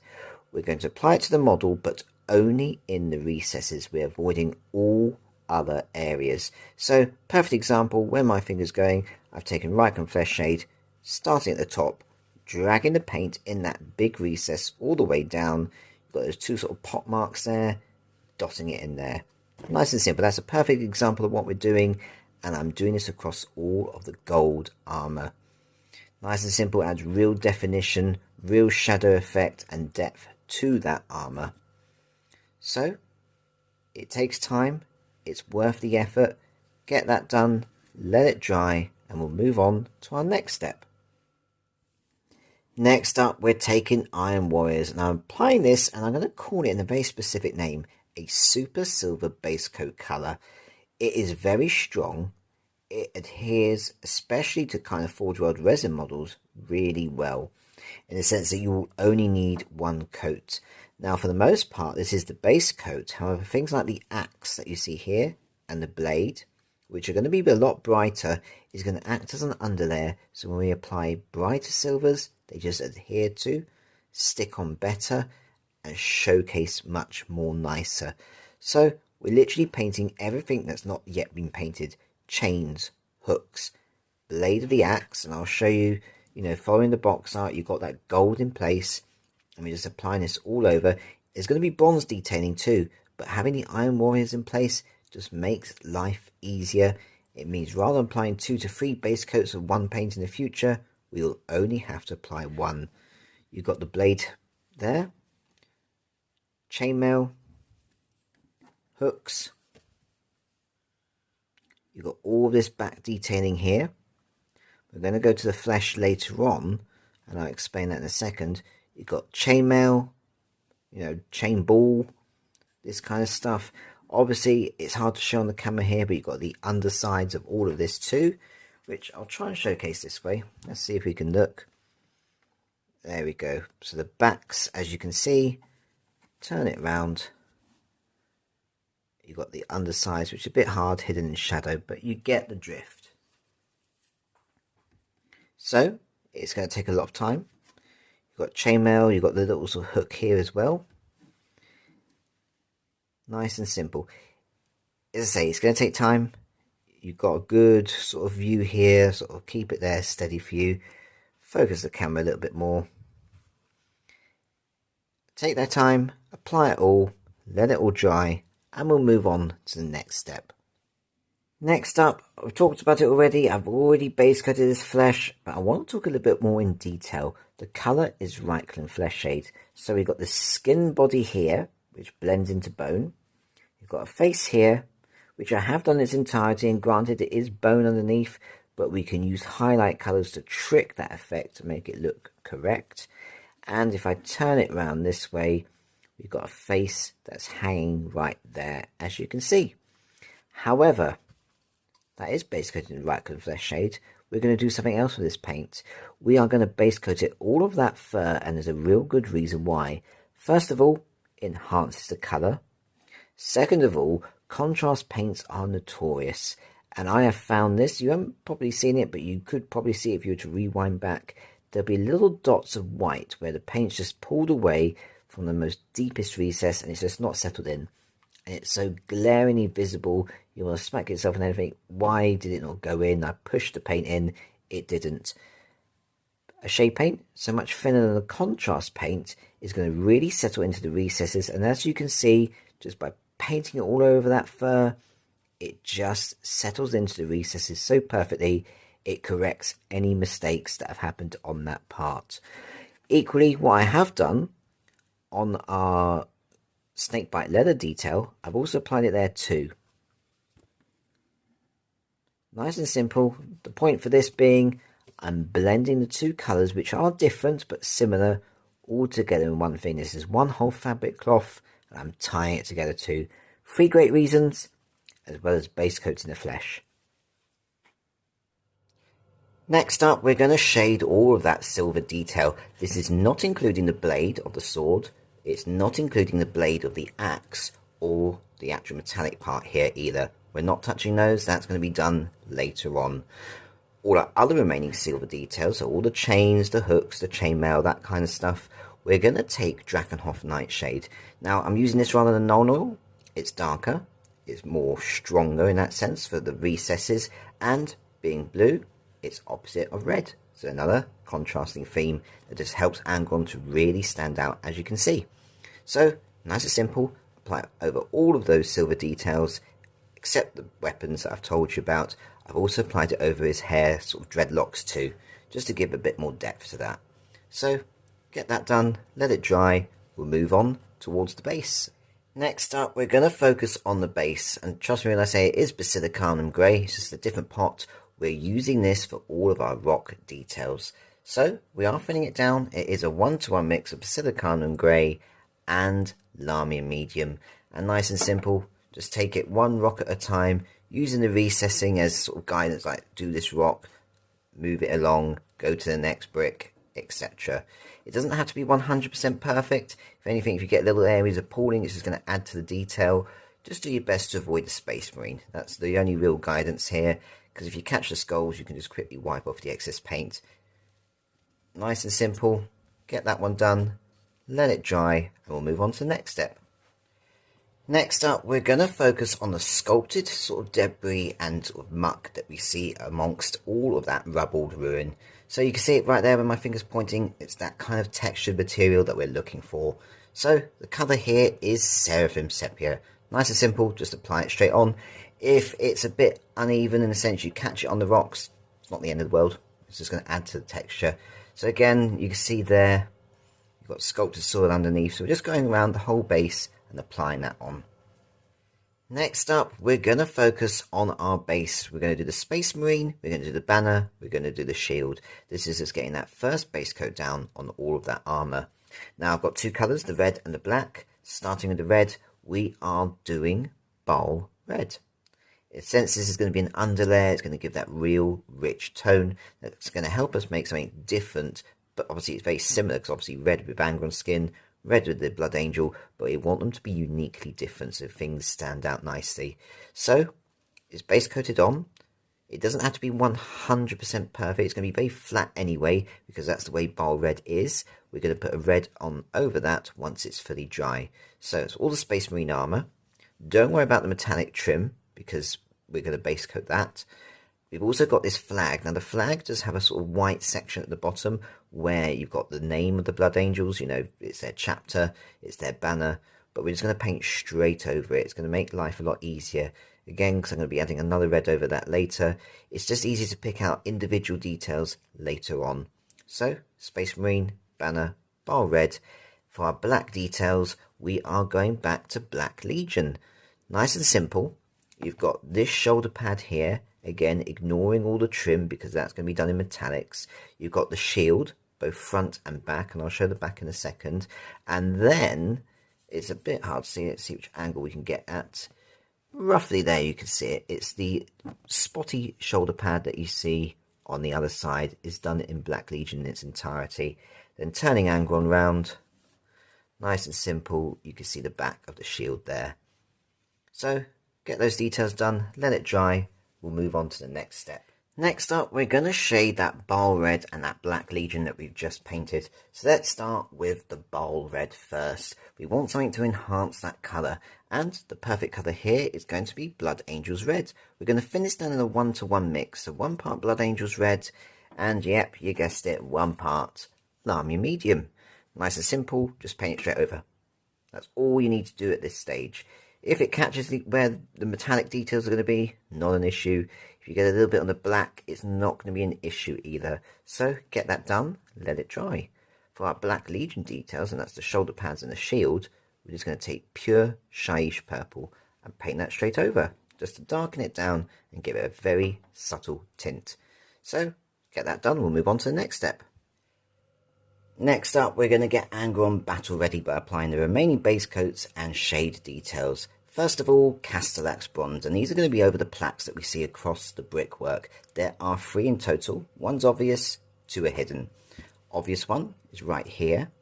We're going to apply it to the model, but only in the recesses. We're avoiding all other areas. So, perfect example, where my finger's going, I've taken Reikland Fleshshade, starting at the top, dragging the paint in that big recess all the way down. You've got those two sort of pot marks there, dotting it in there. Nice and simple. That's a perfect example of what we're doing, and I'm doing this across all of the gold armour. Nice and simple, adds real definition, real shadow effect and depth to that armour. So, it takes time, it's worth the effort. Get that done, let it dry, and we'll move on to our next step. Next up, we're taking Iron Warriors, and I'm applying this, and I'm going to call it in a very specific name, a Super Silver Base Coat colour. It is very strong. It adheres, especially to kind of Forge World resin models, really well, in the sense that you will only need 1 coat. Now, for the most part, this is the base coat. However, things like the axe that you see here and the blade, which are going to be a lot brighter, is going to act as an underlayer. So when we apply brighter silvers, they just adhere to, stick on better, and showcase much more nicer. So we're literally painting everything that's not yet been painted. Chains, hooks, blade of the axe, and I'll show you, following the box art, you've got that gold in place, and we're just applying this all over. There's going to be bronze detailing too, but having the Iron Warriors in place just makes life easier. It means rather than applying 2 to 3 base coats of 1 paint in the future, we'll only have to apply 1. You've got the blade there, chainmail, hooks. You've got all this back detailing here. We're going to go to the flesh later on, and I'll explain that in a second. You've got chainmail, chain ball, this kind of stuff. Obviously, it's hard to show on the camera here, but you've got the undersides of all of this too, which I'll try and showcase this way. Let's see if we can look. There we go. So the backs, as you can see, turn it round. You've got the undersides, which is a bit hard hidden in shadow, but you get the drift. So it's going to take a lot of time. You've got chainmail, you've got the little sort of hook here as well. Nice and simple. As I say, it's going to take time. You've got a good sort of view here, sort of keep it there steady for you. Focus the camera a little bit more. Take that time, apply it all, let it all dry, and we'll move on to the next step. Next up, I've talked about it already, I've already base coated this flesh, but I want to talk a little bit more in detail. The colour is Reikland Fleshshade. So we've got the skin body here, which blends into bone. You've got a face here, which I have done in its entirety, and granted it is bone underneath, but we can use highlight colours to trick that effect to make it look correct. And if I turn it around this way, we've got a face that's hanging right there, as you can see. However, that is base coated in Reikland Fleshshade, we're going to do something else with this paint. We are going to base coat it all of that fur, and there's a real good reason why. First of all, it enhances the colour. Second of all, contrast paints are notorious, and I have found this. You haven't probably seen it, but you could probably see it if you were to rewind back. There'll be little dots of white where the paint's just pulled away from the most deepest recess and it's just not settled in. And it's so glaringly visible, you want to smack yourself in anything. Why did it not go in? I pushed the paint in, it didn't. A shade paint, so much thinner than a contrast paint, is going to really settle into the recesses. And as you can see, just by painting it all over that fur, it just settles into the recesses so perfectly, it corrects any mistakes that have happened on that part. Equally, what I have done on our Snakebite Leather detail, I've also applied it there too. Nice and simple. The point for this being, I'm blending the two colours, which are different but similar, all together in one thing. This is one whole fabric cloth, and I'm tying it together too. 3 great reasons, as well as base coating the flesh. Next up, we're going to shade all of that silver detail. This is not including the blade of the sword. It's not including the blade of the axe or the actual metallic part here either. We're not touching those. That's going to be done later on. All our other remaining silver details, so all the chains, the hooks, the chainmail, that kind of stuff, we're going to take Drakenhof Nightshade. Now, I'm using this rather than Nuln Oil. It's darker. It's more stronger in that sense for the recesses. And being blue, it's opposite of red. So another contrasting theme that just helps Angron to really stand out, as you can see. So, nice and simple. Apply it over all of those silver details, except the weapons that I've told you about. I've also applied it over his hair, sort of dreadlocks too, just to give a bit more depth to that. So, get that done, let it dry, we'll move on towards the base. Next up, we're going to focus on the base, and trust me when I say it is Basilicanum Grey, it's just a different pot. We're using this for all of our rock details. So, we are thinning it down. It is a 1-to-1 mix of Basilicanum Grey and Lahmium Medium. And nice and simple, just take it one rock at a time, using the recessing as sort of guidance, like do this rock, move it along, go to the next brick, etc. It doesn't have to be 100% perfect. If anything, if you get little areas of pooling, it's just going to add to the detail. Just do your best to avoid the Space Marine. That's the only real guidance here, because if you catch the skulls, you can just quickly wipe off the excess paint. Nice and simple. Get that one done, let it dry, and we'll move on to the next step. Next up, we're going to focus on the sculpted sort of debris and sort of muck that we see amongst all of that rubbled ruin. So you can see it right there with my fingers pointing. It's that kind of textured material that we're looking for. So the colour here is Seraphim Sepia. Nice and simple, just apply it straight on. If it's a bit uneven in the sense you catch it on the rocks, it's not the end of the world. It's just going to add to the texture. So again, you can see there, you've got sculpted soil underneath. So we're just going around the whole base and applying that on. Next up, we're going to focus on our base. We're going to do the Space Marine, we're going to do the banner, we're going to do the shield. This is just getting that first base coat down on all of that armour. Now I've got 2 colours, the red and the black. Starting with the red, we are doing Baal Red. Since this is going to be an underlayer, it's going to give that real rich tone. That's going to help us make something different, but obviously it's very similar, because obviously red with Angron skin, red with the Blood Angel, but we want them to be uniquely different so things stand out nicely. So it's base coated on. It doesn't have to be 100% perfect. It's going to be very flat anyway, because that's the way Baal Red is. We're going to put a red on over that once it's fully dry. So it's all the Space Marine armour. Don't worry about the metallic trim, because we're going to base coat that. We've also got this flag. Now the flag does have a sort of white section at the bottom where you've got the name of the Blood Angels, you know, it's their chapter, it's their banner, but we're just going to paint straight over it. It's going to make life a lot easier. Again, because I'm going to be adding another red over that later. It's just easy to pick out individual details later on. So, Space Marine, banner, Baal Red. For our black details, we are going back to Black Legion. Nice and simple. You've got this shoulder pad here. Again, ignoring all the trim, because that's going to be done in metallics. You've got the shield, both front and back, and I'll show the back in a second. And then, it's a bit hard to see. Let's see which angle we can get at. roughly there you can see it. It's the spotty shoulder pad that you see on the other side is done in Black Legion in its entirety. Then turning Angron round, nice and simple, you can see the back of the shield there. So get those details done, let it dry, we'll move on to the next step. Next up, we're going to shade that Baal Red and that Black Legion that we've just painted. So let's start with the Baal Red first. We want something to enhance that colour, and the perfect colour here is going to be Blood Angels Red. We're going to thin this down in a 1-to-1 mix, so 1 part Blood Angels Red, and yep, you guessed it, 1 part Lahmium Medium. Nice and simple, just paint it straight over. That's all you need to do at this stage. If it catches where the metallic details are going to be, not an issue. If you get a little bit on the black, it's not going to be an issue either. So get that done, let it dry. For our Black Legion details, and that's the shoulder pads and the shield, we're just going to take pure Shyish Purple and paint that straight over, just to darken it down and give it a very subtle tint. So get that done, we'll move on to the next step. Next up, we're going to get Angron battle ready by applying the remaining base coats and shade details. First of all, Castallax Bronze, and these are going to be over the plaques that we see across the brickwork. There are 3 in total, 1's obvious, 2 are hidden. Obvious one is right here.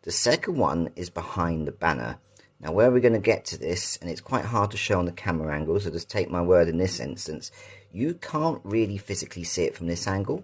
The second one is behind the banner. Now where we're going to get to this, and it's quite hard to show on the camera angle, so just take my word in this instance, you can't really physically see it from this angle.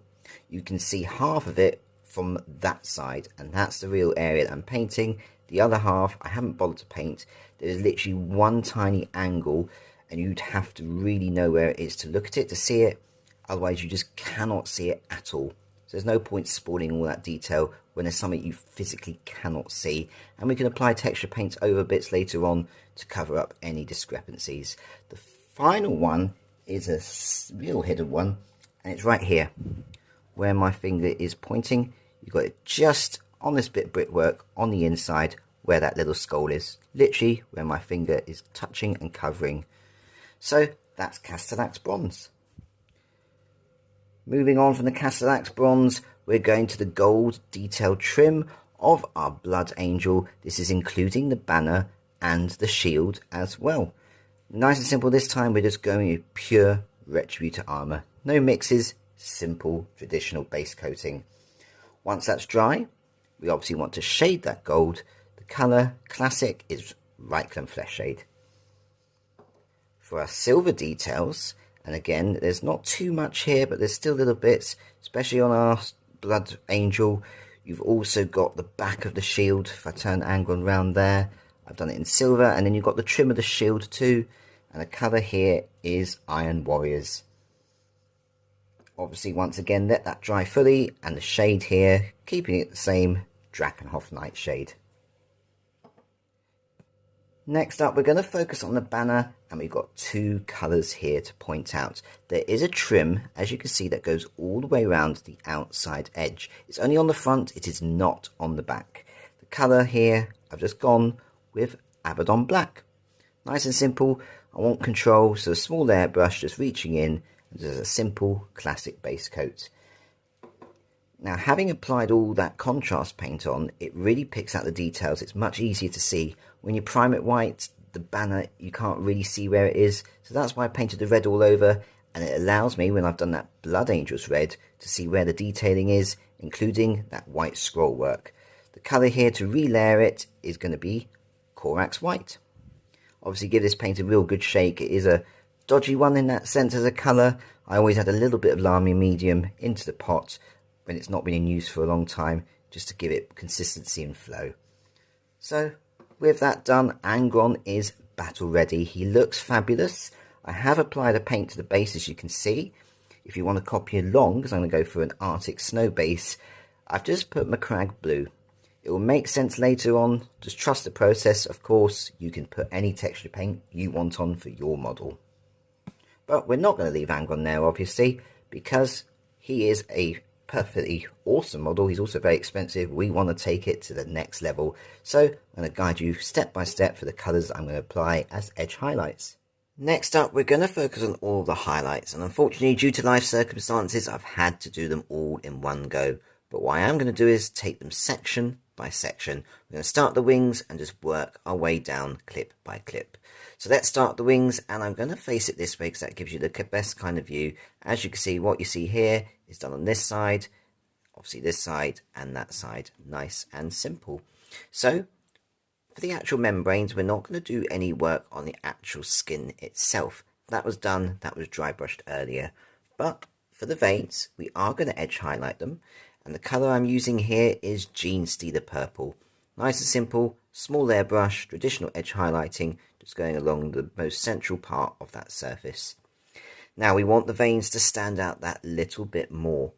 You can see half of it from that side, and that's the real area that I'm painting. The other half I haven't bothered to paint. There's literally one tiny angle, and you'd have to really know where it is to look at it to see it, otherwise you just cannot see it at all. So there's no point spoiling all that detail when there's something you physically cannot see, and we can apply texture paints over bits later on to cover up any discrepancies. The final one is a real hidden one, and it's right here where my finger is pointing. You've got it just on this bit of brickwork on the inside where that little skull is. Literally where my finger is touching and covering. So that's Castallax Bronze. Moving on from the Castallax Bronze, we're going to the gold detailed trim of our Blood Angel. This is including the banner and the shield as well. Nice and simple this time, we're just going with pure Retributor Armour. No mixes, simple traditional base coating. Once that's dry, we obviously want to shade that gold. The colour classic is Reikland Fleshshade. For our silver details, and again there's not too much here, but there's still little bits, especially on our Blood Angel. You've also got the back of the shield. If I turn Angron round there, I've done it in silver, and then you've got the trim of the shield too, and the colour here is Iron Warriors. Obviously, once again, let that dry fully, and the shade here, keeping it the same, Drakenhof Nightshade. Next up, we're going to focus on the banner, and we've got 2 colours here to point out. There is a trim, as you can see, that goes all the way around the outside edge. It's only on the front, it is not on the back. The colour here, I've just gone with Abaddon Black. Nice and simple, I want control, so a small airbrush just reaching in, there's a simple classic base coat. Now, having applied all that contrast paint on, it really picks out the details. It's much easier to see. When you prime it white, the banner, you can't really see where it is. So that's why I painted the red all over, and it allows me, when I've done that Blood Angels red, to see where the detailing is, including that white scroll work. The colour here to relayer it is going to be Corax White. Obviously give this paint a real good shake. It is a dodgy one in that sense as a colour. I always add a little bit of Lahmium Medium into the pot when it's not been in use for a long time, just to give it consistency and flow. So with that done, Angron is battle ready. He looks fabulous. I have applied a paint to the base, as you can see. If you want to copy along, because I'm going to go for an Arctic snow base, I've just put Macragge blue. It will make sense later on. Just trust the process. Of course, you can put any texture paint you want on for your model. But we're not going to leave Angron there, obviously, because he is a perfectly awesome model. He's also very expensive. We want to take it to the next level. So I'm going to guide you step by step for the colours I'm going to apply as edge highlights. Next up, we're going to focus on all the highlights. And unfortunately, due to life circumstances, I've had to do them all in one go. But what I am going to do is take them section by section. We're going to start the wings and just work our way down clip by clip. So let's start the wings, and I'm going to face it this way because that gives you the best kind of view. As you can see, what you see here is done on this side, obviously this side and that side. Nice and simple. So for the actual membranes, we're not going to do any work on the actual skin itself. That was done, that was dry brushed earlier. But for the veins, we are going to edge highlight them. And the colour I'm using here is Genestealer Purple. Nice and simple, small airbrush, traditional edge highlighting, just going along the most central part of that surface. Now we want the veins to stand out that little bit more.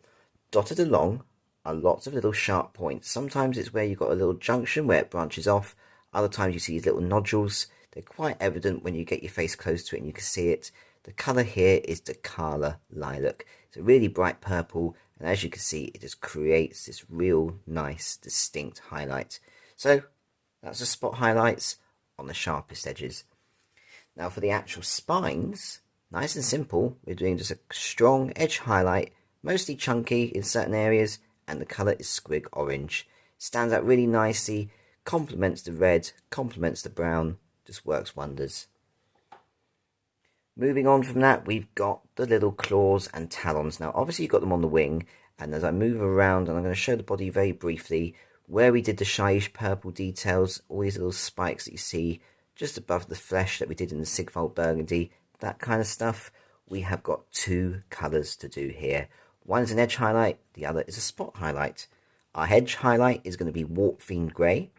Dotted along are lots of little sharp points. Sometimes it's where you've got a little junction where it branches off. Other times you see these little nodules. They're quite evident when you get your face close to it and you can see it. The colour here is Decala Lilac. It's a really bright purple, and as you can see, it just creates this real nice, distinct highlight. So that's the spot highlights on the sharpest edges. Now for the actual spines, nice and simple, we're doing just a strong edge highlight, mostly chunky in certain areas, and the colour is squig orange. Stands out really nicely, complements the red, complements the brown, just works wonders. Moving on from that, we've got the little claws and talons. Now obviously you've got them on the wing, and as I move around, and I'm going to show the body very briefly, where we did the Shyish Purple details, all these little spikes that you see just above the flesh that we did in the Sigvuld Burgundy, that kind of stuff, we have got two colours to do here. One is an edge highlight, the other is a spot highlight. Our edge highlight is going to be Warpfiend Grey.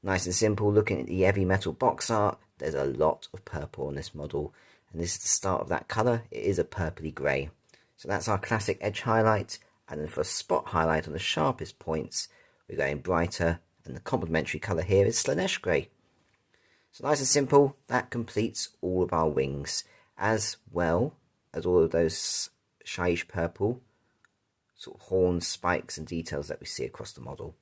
Nice and simple, looking at the heavy metal box art, there's a lot of purple on this model, and this is the start of that colour. It is a purpley grey. So that's our classic edge highlight, and then for a spot highlight on the sharpest points, we're going brighter, and the complementary colour here is Slaanesh Grey. So nice and simple, that completes all of our wings, as well as all of those Shyish Purple sort of horns, spikes and details that we see across the model.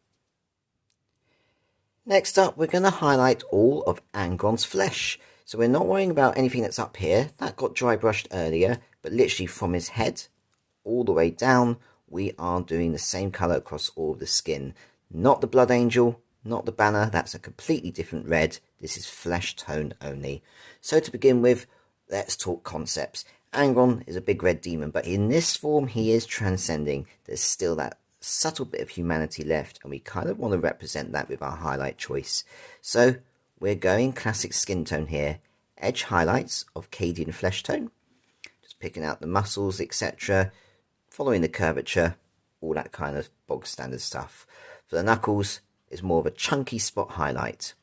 Next up, we're going to highlight all of Angron's flesh. So we're not worrying about anything that's up here. That got dry brushed earlier, but literally from his head all the way down, we are doing the same colour across all of the skin. Not the Blood Angel, not the banner, that's a completely different red. This is flesh tone only. So to begin with, let's talk concepts. Angron is a big red demon, but in this form he is transcending. There's still that subtle bit of humanity left, and we kind of want to represent that with our highlight choice. So we're going classic skin tone here. Edge highlights of Cadian flesh tone. Just picking out the muscles, etc. Following the curvature, all that kind of bog standard stuff. For the knuckles, it's more of a chunky spot highlight.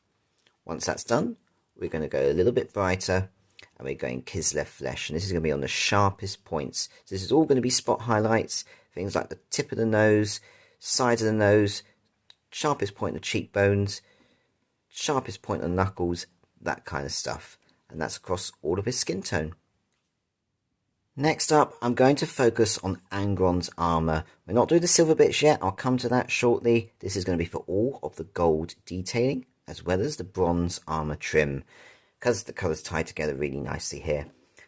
Once that's done, we're going to go a little bit brighter, and we're going Kislev flesh, and this is going to be on the sharpest points. So this is all going to be spot highlights, things like the tip of the nose, side of the nose, sharpest point of the cheekbones, sharpest point of the knuckles, that kind of stuff. And that's across all of his skin tone. Next up, I'm going to focus on Angron's armour. We're not doing the silver bits yet, I'll come to that shortly. This is going to be for all of the gold detailing, as well as the bronze armour trim, because the colours tie together really nicely here.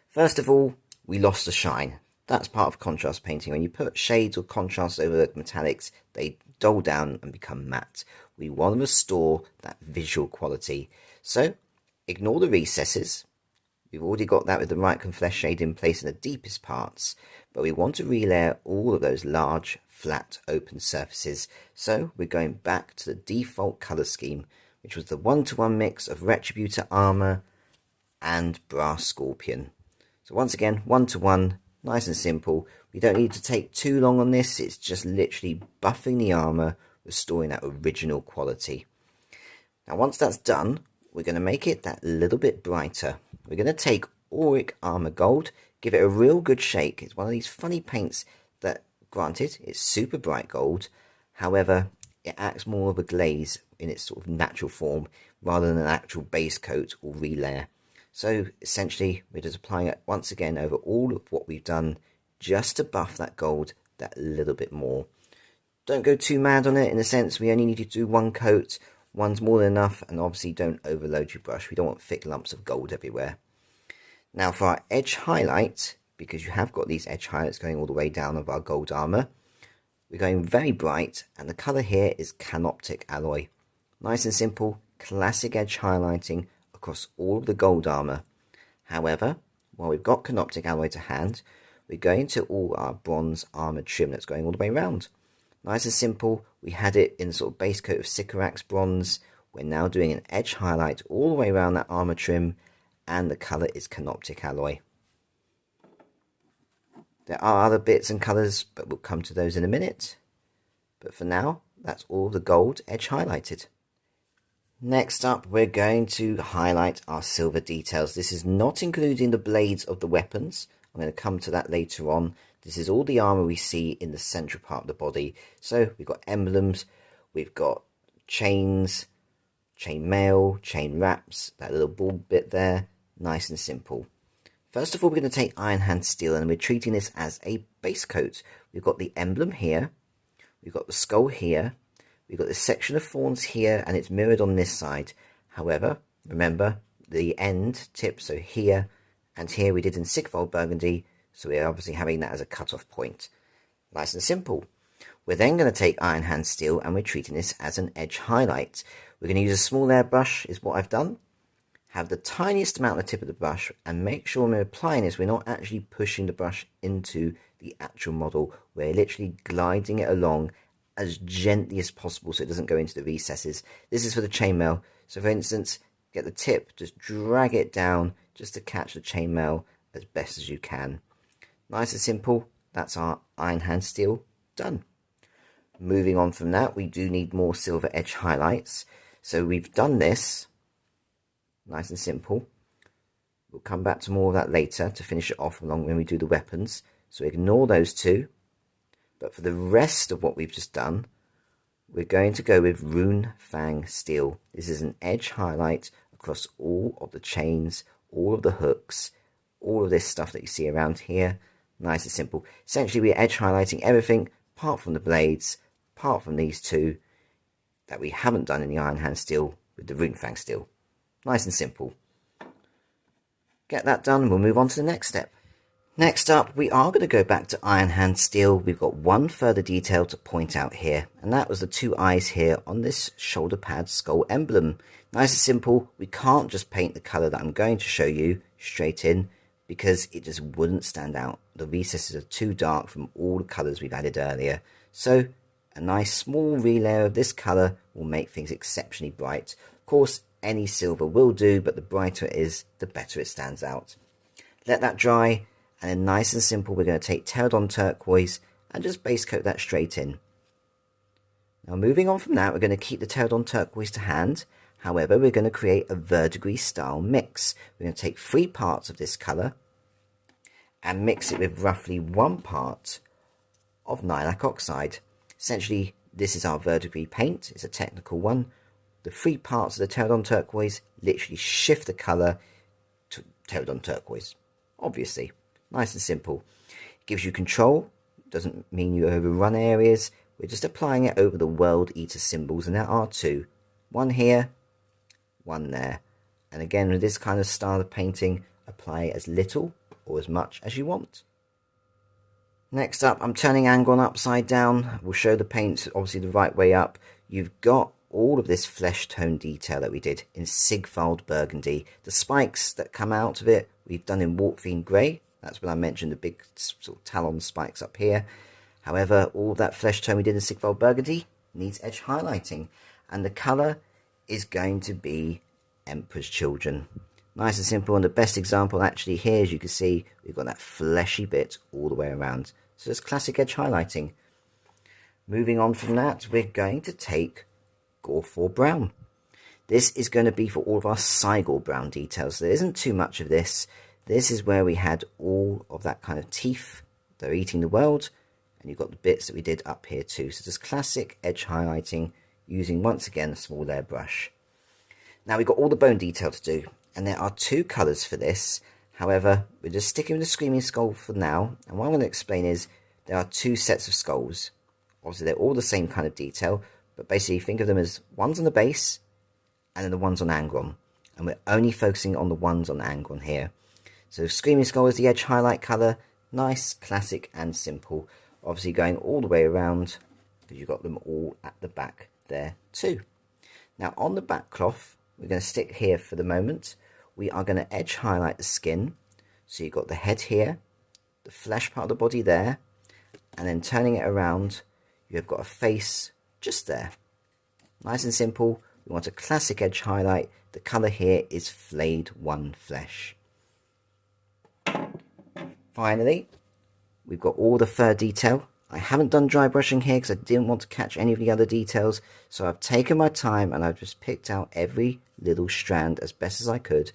First of all, we lost the shine. That's part of contrast painting. When you put shades or contrast over the metallics, they dull down and become matte. We want to restore that visual quality. So, ignore the recesses. We've already got that with the Reikland Fleshshade in place in the deepest parts, but we want to relayer all of those large, flat, open surfaces. So we're going back to the default colour scheme, which was the 1-to-1 mix of Retributor Armour and Brass Scorpion. So once again, 1-to-1, nice and simple. We don't need to take too long on this, it's just literally buffing the armour, restoring that original quality. Now once that's done, we're going to make it that little bit brighter. We're going to take Auric Armour Gold, give it a real good shake. It's one of these funny paints that, granted, it's super bright gold. However, it acts more of a glaze in its sort of natural form rather than an actual base coat or relayer. So essentially, we're just applying it once again over all of what we've done just to buff that gold that little bit more. Don't go too mad on it, in a sense we only need to do one coat. One's more than enough, and obviously don't overload your brush. We don't want thick lumps of gold everywhere. Now for our edge highlight, because you have got these edge highlights going all the way down of our gold armour, We're going very bright, and the colour here is Canoptic Alloy. Nice and simple, classic edge highlighting across all of the gold armour. However, while we've got Canoptic Alloy to hand, we're going to all our bronze armour trim that's going all the way around. Nice and simple, we had it in sort of base coat of Castallax Bronze. We're now doing an edge highlight all the way around that armour trim, and the colour is Canoptic Alloy. There are other bits and colours, but we'll come to those in a minute. But for now, that's all the gold edge highlighted. Next up, we're going to highlight our silver details. This is not including the blades of the weapons. I'm going to come to that later on. This is all the armour we see in the central part of the body. So we've got emblems, we've got chains, chain mail, chain wraps, that little ball bit there. Nice and simple. First of all, we're going to take Iron Hand Steel, and we're treating this as a base coat. We've got the emblem here, we've got the skull here, we've got this section of thorns here, and it's mirrored on this side. However, remember, the end tip, so here and here we did in Sigvuld Burgundy, so we're obviously having that as a cut-off point. Nice and simple. We're then going to take Iron Hand Steel, and we're treating this as an edge highlight. We're going to use a small airbrush, is what I've done. Have the tiniest amount on the tip of the brush, and make sure when we're applying this, we're not actually pushing the brush into the actual model. We're literally gliding it along as gently as possible so it doesn't go into the recesses. This is for the chainmail. So for instance, get the tip, just drag it down just to catch the chainmail as best as you can. Nice and simple. That's our Iron Hand Steel done. Moving on from that, we do need more silver edge highlights. So we've done this. Nice and simple. We'll come back to more of that later to finish it off along when we do the weapons. So ignore those two. But for the rest of what we've just done, we're going to go with Rune Fang Steel. This is an edge highlight across all of the chains, all of the hooks, all of this stuff that you see around here. Nice and simple. Essentially, we're edge highlighting everything apart from the blades, apart from these two that we haven't done in the Iron Hand Steel with the Rune Fang Steel. Nice and simple. Get that done and we'll move on to the next step. Next up, we are going to go back to Iron Hand Steel. We've got one further detail to point out here, and that was the two eyes here on this shoulder pad skull emblem. Nice and simple. We can't just paint the colour that I'm going to show you straight in, because it just wouldn't stand out. The recesses are too dark from all the colours we've added earlier. So a nice small relayer of this colour will make things exceptionally bright. Of course, any silver will do, but the brighter it is, the better it stands out. Let that dry, and then nice and simple, we're going to take Terradon Turquoise and just base coat that straight in. Now moving on from that, we're going to keep the Terradon Turquoise to hand. However, we're going to create a verdigris style mix. We're going to take 3 parts of this colour and mix it with roughly 1 part of Nailac Oxide. Essentially, this is our verdigris paint. It's a technical one. The 3 parts of the Terradon Turquoise literally shift the colour to Terradon Turquoise. Obviously, nice and simple. It gives you control. Doesn't mean you overrun areas. We're just applying it over the World Eater symbols, and there are 2. One here, one there. And again, with this kind of style of painting, apply as little or as much as you want. Next up, I'm turning Angron upside down. We'll show the paint obviously the right way up. You've got all of this flesh tone detail that we did in Sigvuld Burgundy. The spikes that come out of it, we've done in Warpfiend Grey. That's when I mentioned the big sort of talon spikes up here. However, all that flesh tone we did in Sigvuld Burgundy needs edge highlighting. And the colour is going to be Emperor's Children. Nice and simple, and the best example actually here, as you can see, we've got that fleshy bit all the way around. So it's classic edge highlighting. Moving on from that, we're going to take Cygor Brown. This is going to be for all of our Cygor Brown details. There isn't too much of this. This is where we had all of that kind of teeth. They're eating the world. And you've got the bits that we did up here too. So just classic edge highlighting using, once again, a small layer brush. Now we've got all the bone detail to do. And there are 2 colours for this. However, we're just sticking with the Screaming Skull for now. And what I'm going to explain is there are 2 sets of skulls. Obviously, they're all the same kind of detail. But basically, think of them as ones on the base and then the ones on Angron. And we're only focusing on the ones on Angron here. So Screaming Skull is the edge highlight colour. Nice, classic and simple. obviously going all the way around, because you've got them all at the back there too. Now on the back cloth, we're going to stick here for the moment. We are going to edge highlight the skin. So you've got the head here, the flesh part of the body there, and then turning it around, you've got a face just there. Nice and simple. We want a classic edge highlight. The colour here is Flayed 1 Flesh. Finally, we've got all the fur detail. I haven't done dry brushing here because I didn't want to catch any of the other details. So I've taken my time and I've just picked out every little strand as best as I could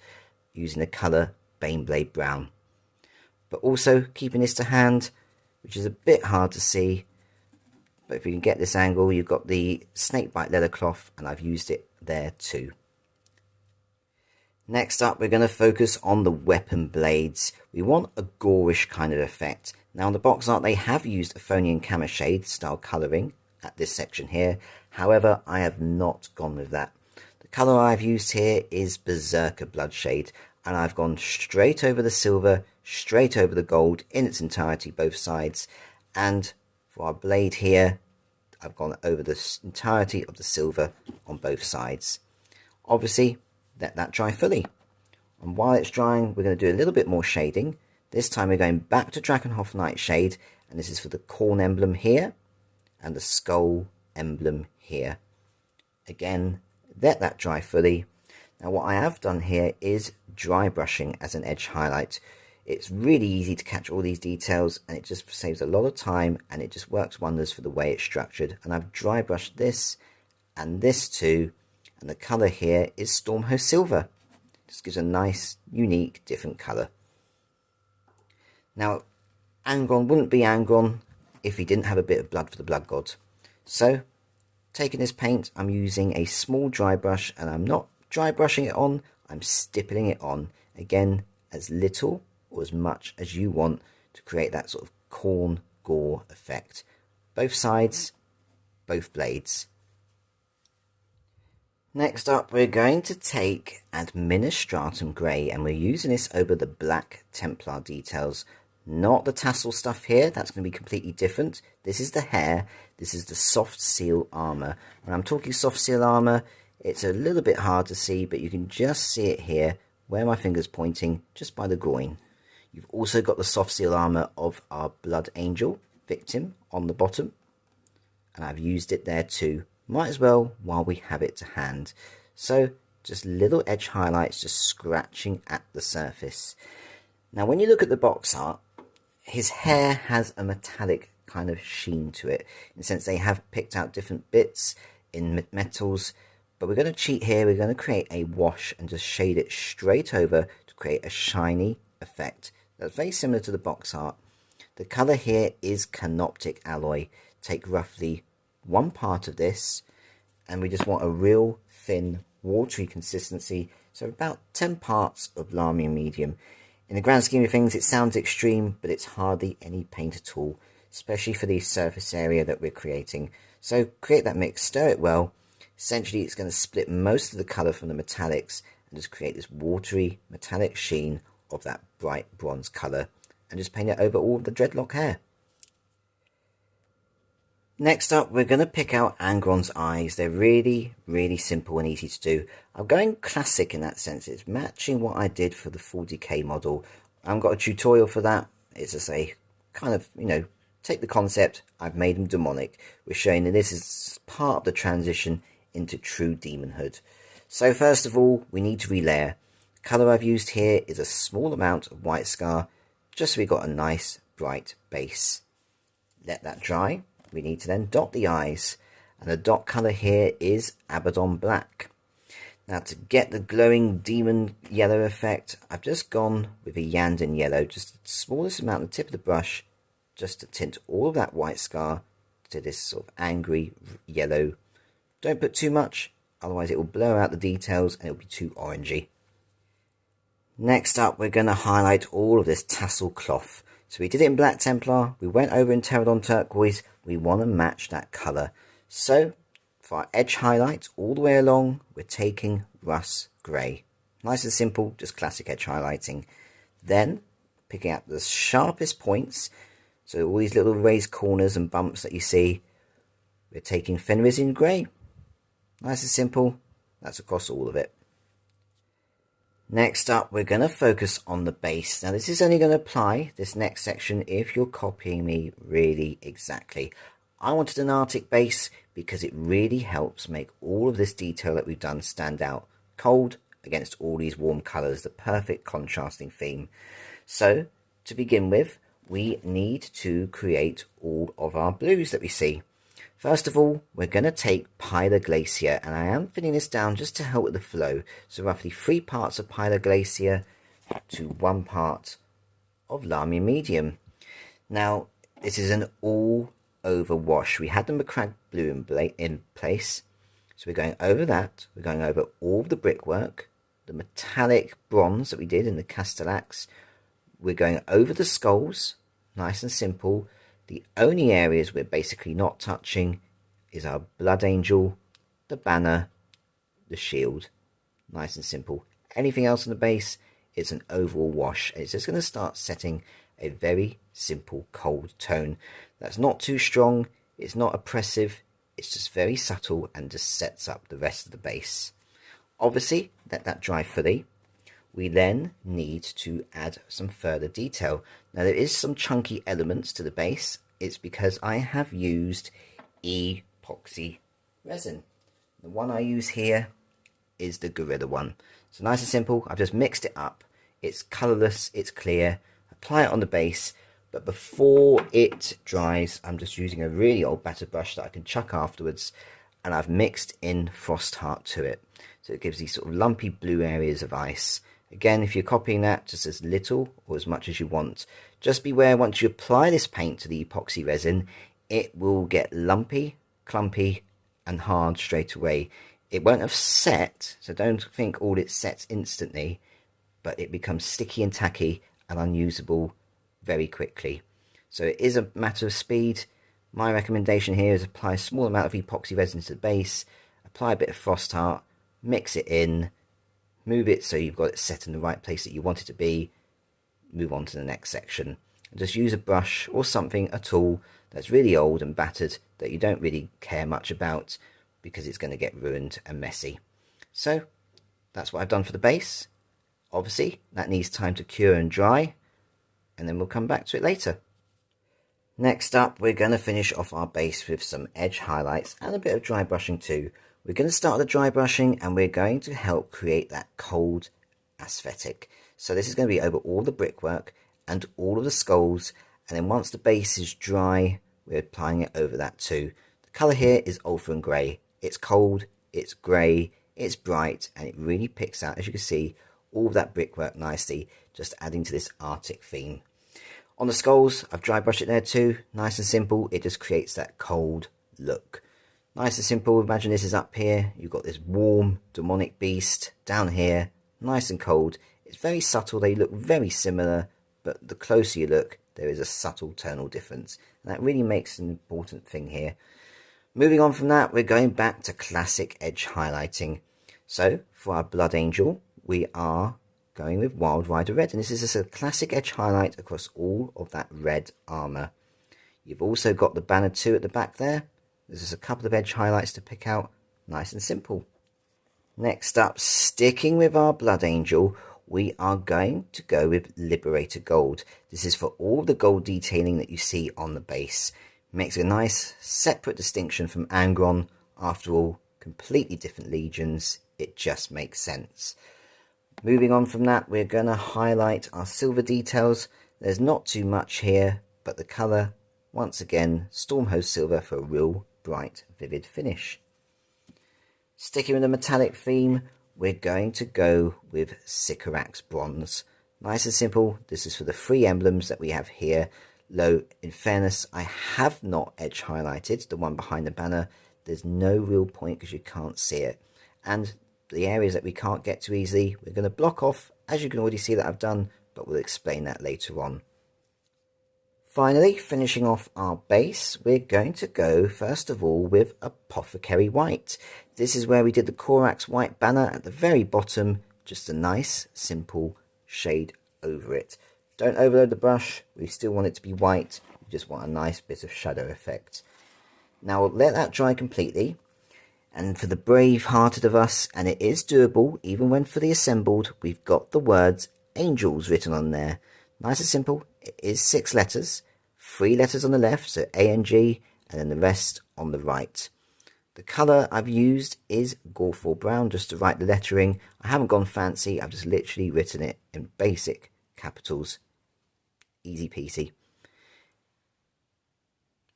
using the colour Baneblade Brown. But also keeping this to hand, which is a bit hard to see. But if you can get this angle, you've got the Snakebite Leather cloth and I've used it there too. Next up, we're going to focus on the weapon blades. We want a gorish kind of effect. Now on the box art, they have used Euphonian Camoshade style colouring at this section here. However, I have not gone with that. The colour I've used here is Berserker Bloodshade, and I've gone straight over the silver, straight over the gold in its entirety, both sides. And for our blade here, I've gone over the entirety of the silver on both sides. Obviously, let that dry fully. And while it's drying, we're going to do a little bit more shading. This time we're going back to Drakenhof Nightshade, and this is for the corn emblem here and the skull emblem here. Again, let that dry fully. Now what I have done here is dry brushing as an edge highlight. It's really easy to catch all these details, and it just saves a lot of time, and it just works wonders for the way it's structured. And I've dry brushed this and this too, and the colour here is Stormhost Silver. Just gives a nice, unique, different colour. Now, Angron wouldn't be Angron if he didn't have a bit of blood for the blood god. So, taking this paint, I'm using a small dry brush, and I'm not dry brushing it on, I'm stippling it on. Again, as little or as much as you want to create that sort of corn gore effect. Both sides, both blades. Next up, we're going to take Administratum Grey, and we're using this over the black Templar details. Not the tassel stuff here, that's going to be completely different. This is the hair, this is the soft seal armour. When I'm talking soft seal armour, it's a little bit hard to see, but you can just see it here, where my finger's pointing, just by the groin. You've also got the soft seal armour of our Blood Angel victim on the bottom, and I've used it there too. Might as well while we have it to hand. So just little edge highlights, just scratching at the surface. Now when you look at the box art, his hair has a metallic kind of sheen to it, in the sense they have picked out different bits in metals, but we're going to cheat here. We're going to create a wash and just shade it straight over to create a shiny effect. That's very similar to the box art. The colour here is Canoptic Alloy. Take roughly one part of this, and we just want a real thin watery consistency, so about 10 parts of Lahmium Medium. In the grand scheme of things, it sounds extreme, but it's hardly any paint at all, especially for the surface area that we're creating. So create that mix, stir it well. Essentially it's going to split most of the colour from the metallics and just create this watery metallic sheen of that bright bronze colour, and just paint it over all of the dreadlock hair. Next up, we're going to pick out Angron's eyes. They're really, really simple and easy to do. I'm going classic in that sense. It's matching what I did for the 40k model. I haven't got a tutorial for that. It's just a kind of, take the concept, I've made them demonic. We're showing that this is part of the transition into true demonhood. So first of all, we need to relayer. The colour I've used here is a small amount of white scar, just so we've got a nice, bright base. Let that dry. We need to then dot the eyes, and the dot colour here is Abaddon Black. Now to get the glowing demon yellow effect, I've just gone with Iyanden Yellow, just the smallest amount on the tip of the brush, just to tint all of that white scar to this sort of angry yellow. Don't put too much, otherwise it will blur out the details and it will be too orangey. Next up, we're going to highlight all of this tassel cloth. So we did it in Black Templar, we went over in Terradon Turquoise, we want to match that colour. So, for our edge highlights all the way along, we're taking Rust Grey. Nice and simple, just classic edge highlighting. Then, picking out the sharpest points, So all these little raised corners and bumps that you see, we're taking Fenrizion Grey. Nice and simple. That's across all of it. Next up, we're going to focus on the base. Now, this is only going to apply this next section if you're copying me really exactly. I wanted an Arctic base because it really helps make all of this detail that we've done stand out. Cold against all these warm colours, the perfect contrasting theme. So, to begin with, we need to create all of our blues that we see. First of all, we're going to take Pylar Glacier, and I am thinning this down just to help with the flow. So roughly 3 parts of Pylar Glacier to 1 part of Lahmium Medium. Now, this is an all-over wash. We had the Macragge Blue in place. So we're going over that. We're going over all of the brickwork, the metallic bronze that we did in the Castallax. We're going over the skulls, nice and simple. The only areas we're basically not touching is our Blood Angel, the banner, the shield. Nice and simple. Anything else on the base, it's an overall wash. It's just going to start setting a very simple cold tone. That's not too strong, it's not oppressive, it's just very subtle and just sets up the rest of the base. Obviously, let that dry fully. We then need to add some further detail. Now, there is some chunky elements to the base. It's because I have used epoxy resin. The one I use here is the Gorilla one. So nice and simple. I've just mixed it up. It's colourless, it's clear. Apply it on the base. But before it dries, I'm just using a really old batter brush that I can chuck afterwards. And I've mixed in Frostheart to it. So it gives these sort of lumpy blue areas of ice. Again, if you're copying that, just as little or as much as you want. Just beware, once you apply this paint to the epoxy resin, it will get lumpy, clumpy, and hard straight away. It won't have set, so don't think all it sets instantly, but it becomes sticky and tacky and unusable very quickly. So it is a matter of speed. My recommendation here is apply a small amount of epoxy resin to the base, apply a bit of Frostheart, mix it in, move it so you've got it set in the right place that you want it to be, move on to the next section. And just use a brush or something, a tool that's really old and battered that you don't really care much about because it's going to get ruined and messy. So that's what I've done for the base. Obviously, that needs time to cure and dry, and then we'll come back to it later. Next up, we're going to finish off our base with some edge highlights and a bit of dry brushing too. We're going to start with the dry brushing, and we're going to help create that cold aesthetic. So this is going to be over all the brickwork and all of the skulls, and then once the base is dry, we're applying it over that too. The colour here is Ulthuan Grey. It's cold, it's grey, it's bright, and it really picks out, as you can see, all of that brickwork nicely, just adding to this Arctic theme. On the skulls, I've dry brushed it there too. Nice and simple, it just creates that cold look. Nice and simple. Imagine this is up here. You've got this warm, demonic beast down here. Nice and cold. It's very subtle. They look very similar, but the closer you look, there is a subtle tonal difference. And that really makes an important thing here. Moving on from that, we're going back to classic edge highlighting. So, for our Blood Angel, we are going with Wild Rider Red. And this is just a classic edge highlight across all of that red armour. You've also got the banner 2 at the back there. There's just a couple of edge highlights to pick out, nice and simple. Next up, sticking with our Blood Angel, we are going to go with Liberator Gold. This is for all the gold detailing that you see on the base. Makes a nice separate distinction from Angron. After all, completely different legions, it just makes sense. Moving on from that, we're going to highlight our silver details. There's not too much here, but the colour, once again, Stormhost Silver for a real bright, vivid finish. Sticking with the metallic theme, we're going to go with Castallax Bronze. Nice and simple. This is for the 3 emblems that we have here. Though, in fairness, I have not edge highlighted the one behind the banner. There's no real point because you can't see it. And the areas that we can't get to easily, we're going to block off, as you can already see that I've done, but we'll explain that later on. Finally, finishing off our base, we're going to go, first of all, with Apothecary White. This is where we did the Corax White banner at the very bottom, just a nice, simple shade over it. Don't overload the brush, we still want it to be white. You just want a nice bit of shadow effect. Now we'll let that dry completely. And for the brave-hearted of us, and it is doable even when fully assembled, we've got the words angels written on there. Nice and simple. It is 6 letters, 3 letters on the left, so A&G, and then the rest on the right. The colour I've used is Gorila Brown, just to write the lettering. I haven't gone fancy, I've just literally written it in basic capitals. Easy peasy.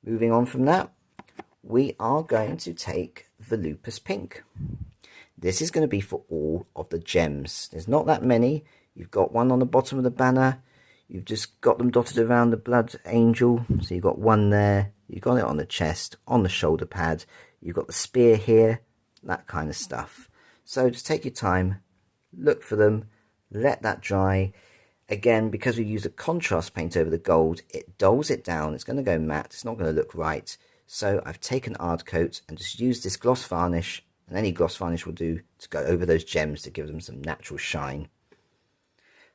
Moving on from that, we are going to take Volupus Pink. This is going to be for all of the gems. There's not that many. You've got one on the bottom of the banner. You've just got them dotted around the blood angel. So you've got one there. You've got it on the chest, on the shoulder pad. You've got the spear here, that kind of stuff. So just take your time, look for them, let that dry. Again, because we use a contrast paint over the gold, it dulls it down. It's going to go matte. It's not going to look right. So I've taken Ard Coat and just used this gloss varnish, and any gloss varnish will do, to go over those gems to give them some natural shine.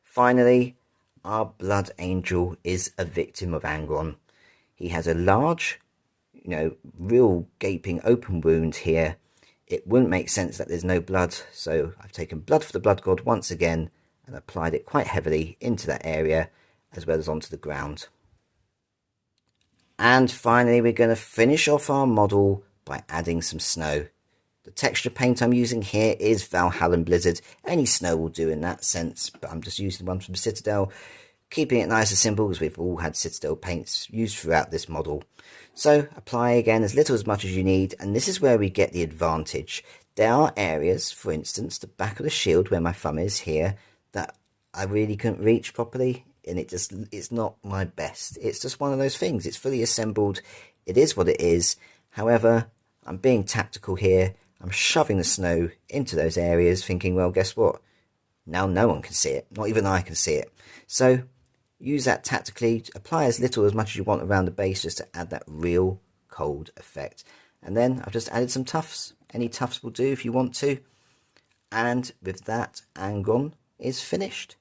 Finally, our blood angel is a victim of Angron. He has a large, real gaping open wound here. It wouldn't make sense that there's no blood, so I've taken blood for the blood god once again and applied it quite heavily into that area as well as onto the ground. And finally, we're going to finish off our model by adding some snow. The texture paint I'm using here is Valhalla Blizzard. Any snow will do in that sense, but I'm just using one from Citadel, keeping it nice and simple because we've all had Citadel paints used throughout this model. So apply again as little as much as you need, and this is where we get the advantage. There are areas, for instance, the back of the shield where my thumb is here, that I really couldn't reach properly, and it's not my best. It's just one of those things. It's fully assembled. It is what it is. However, I'm being tactical here. I'm shoving the snow into those areas thinking, well, guess what? Now no one can see it. Not even I can see it. So use that tactically. Apply as little as much as you want around the base just to add that real cold effect. And then I've just added some tufts. Any tufts will do if you want to. And with that, Angron is finished.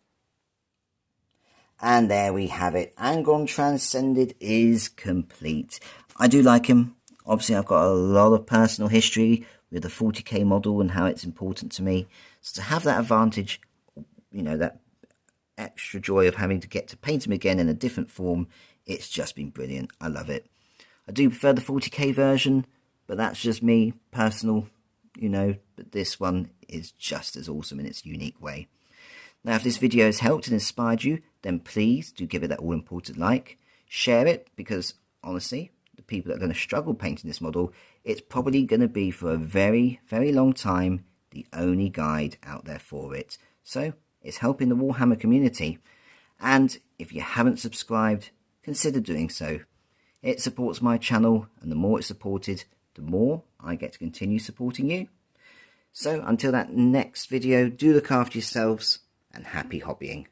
And there we have it. Angron Transcended is complete. I do like him. Obviously, I've got a lot of personal history with the 40k model and how it's important to me. So to have that advantage, that extra joy of having to get to paint him again in a different form, it's just been brilliant. I love it. I do prefer the 40k version, but that's just me, personal, but this one is just as awesome in its unique way. Now, if this video has helped and inspired you, then please do give it that all-important like. Share it, because honestly, the people that are going to struggle painting this model, it's probably going to be for a very, very long time the only guide out there for it. So, it's helping the Warhammer community. And if you haven't subscribed, consider doing so. It supports my channel, and the more it's supported, the more I get to continue supporting you. So, until that next video, do look after yourselves, and happy hobbying.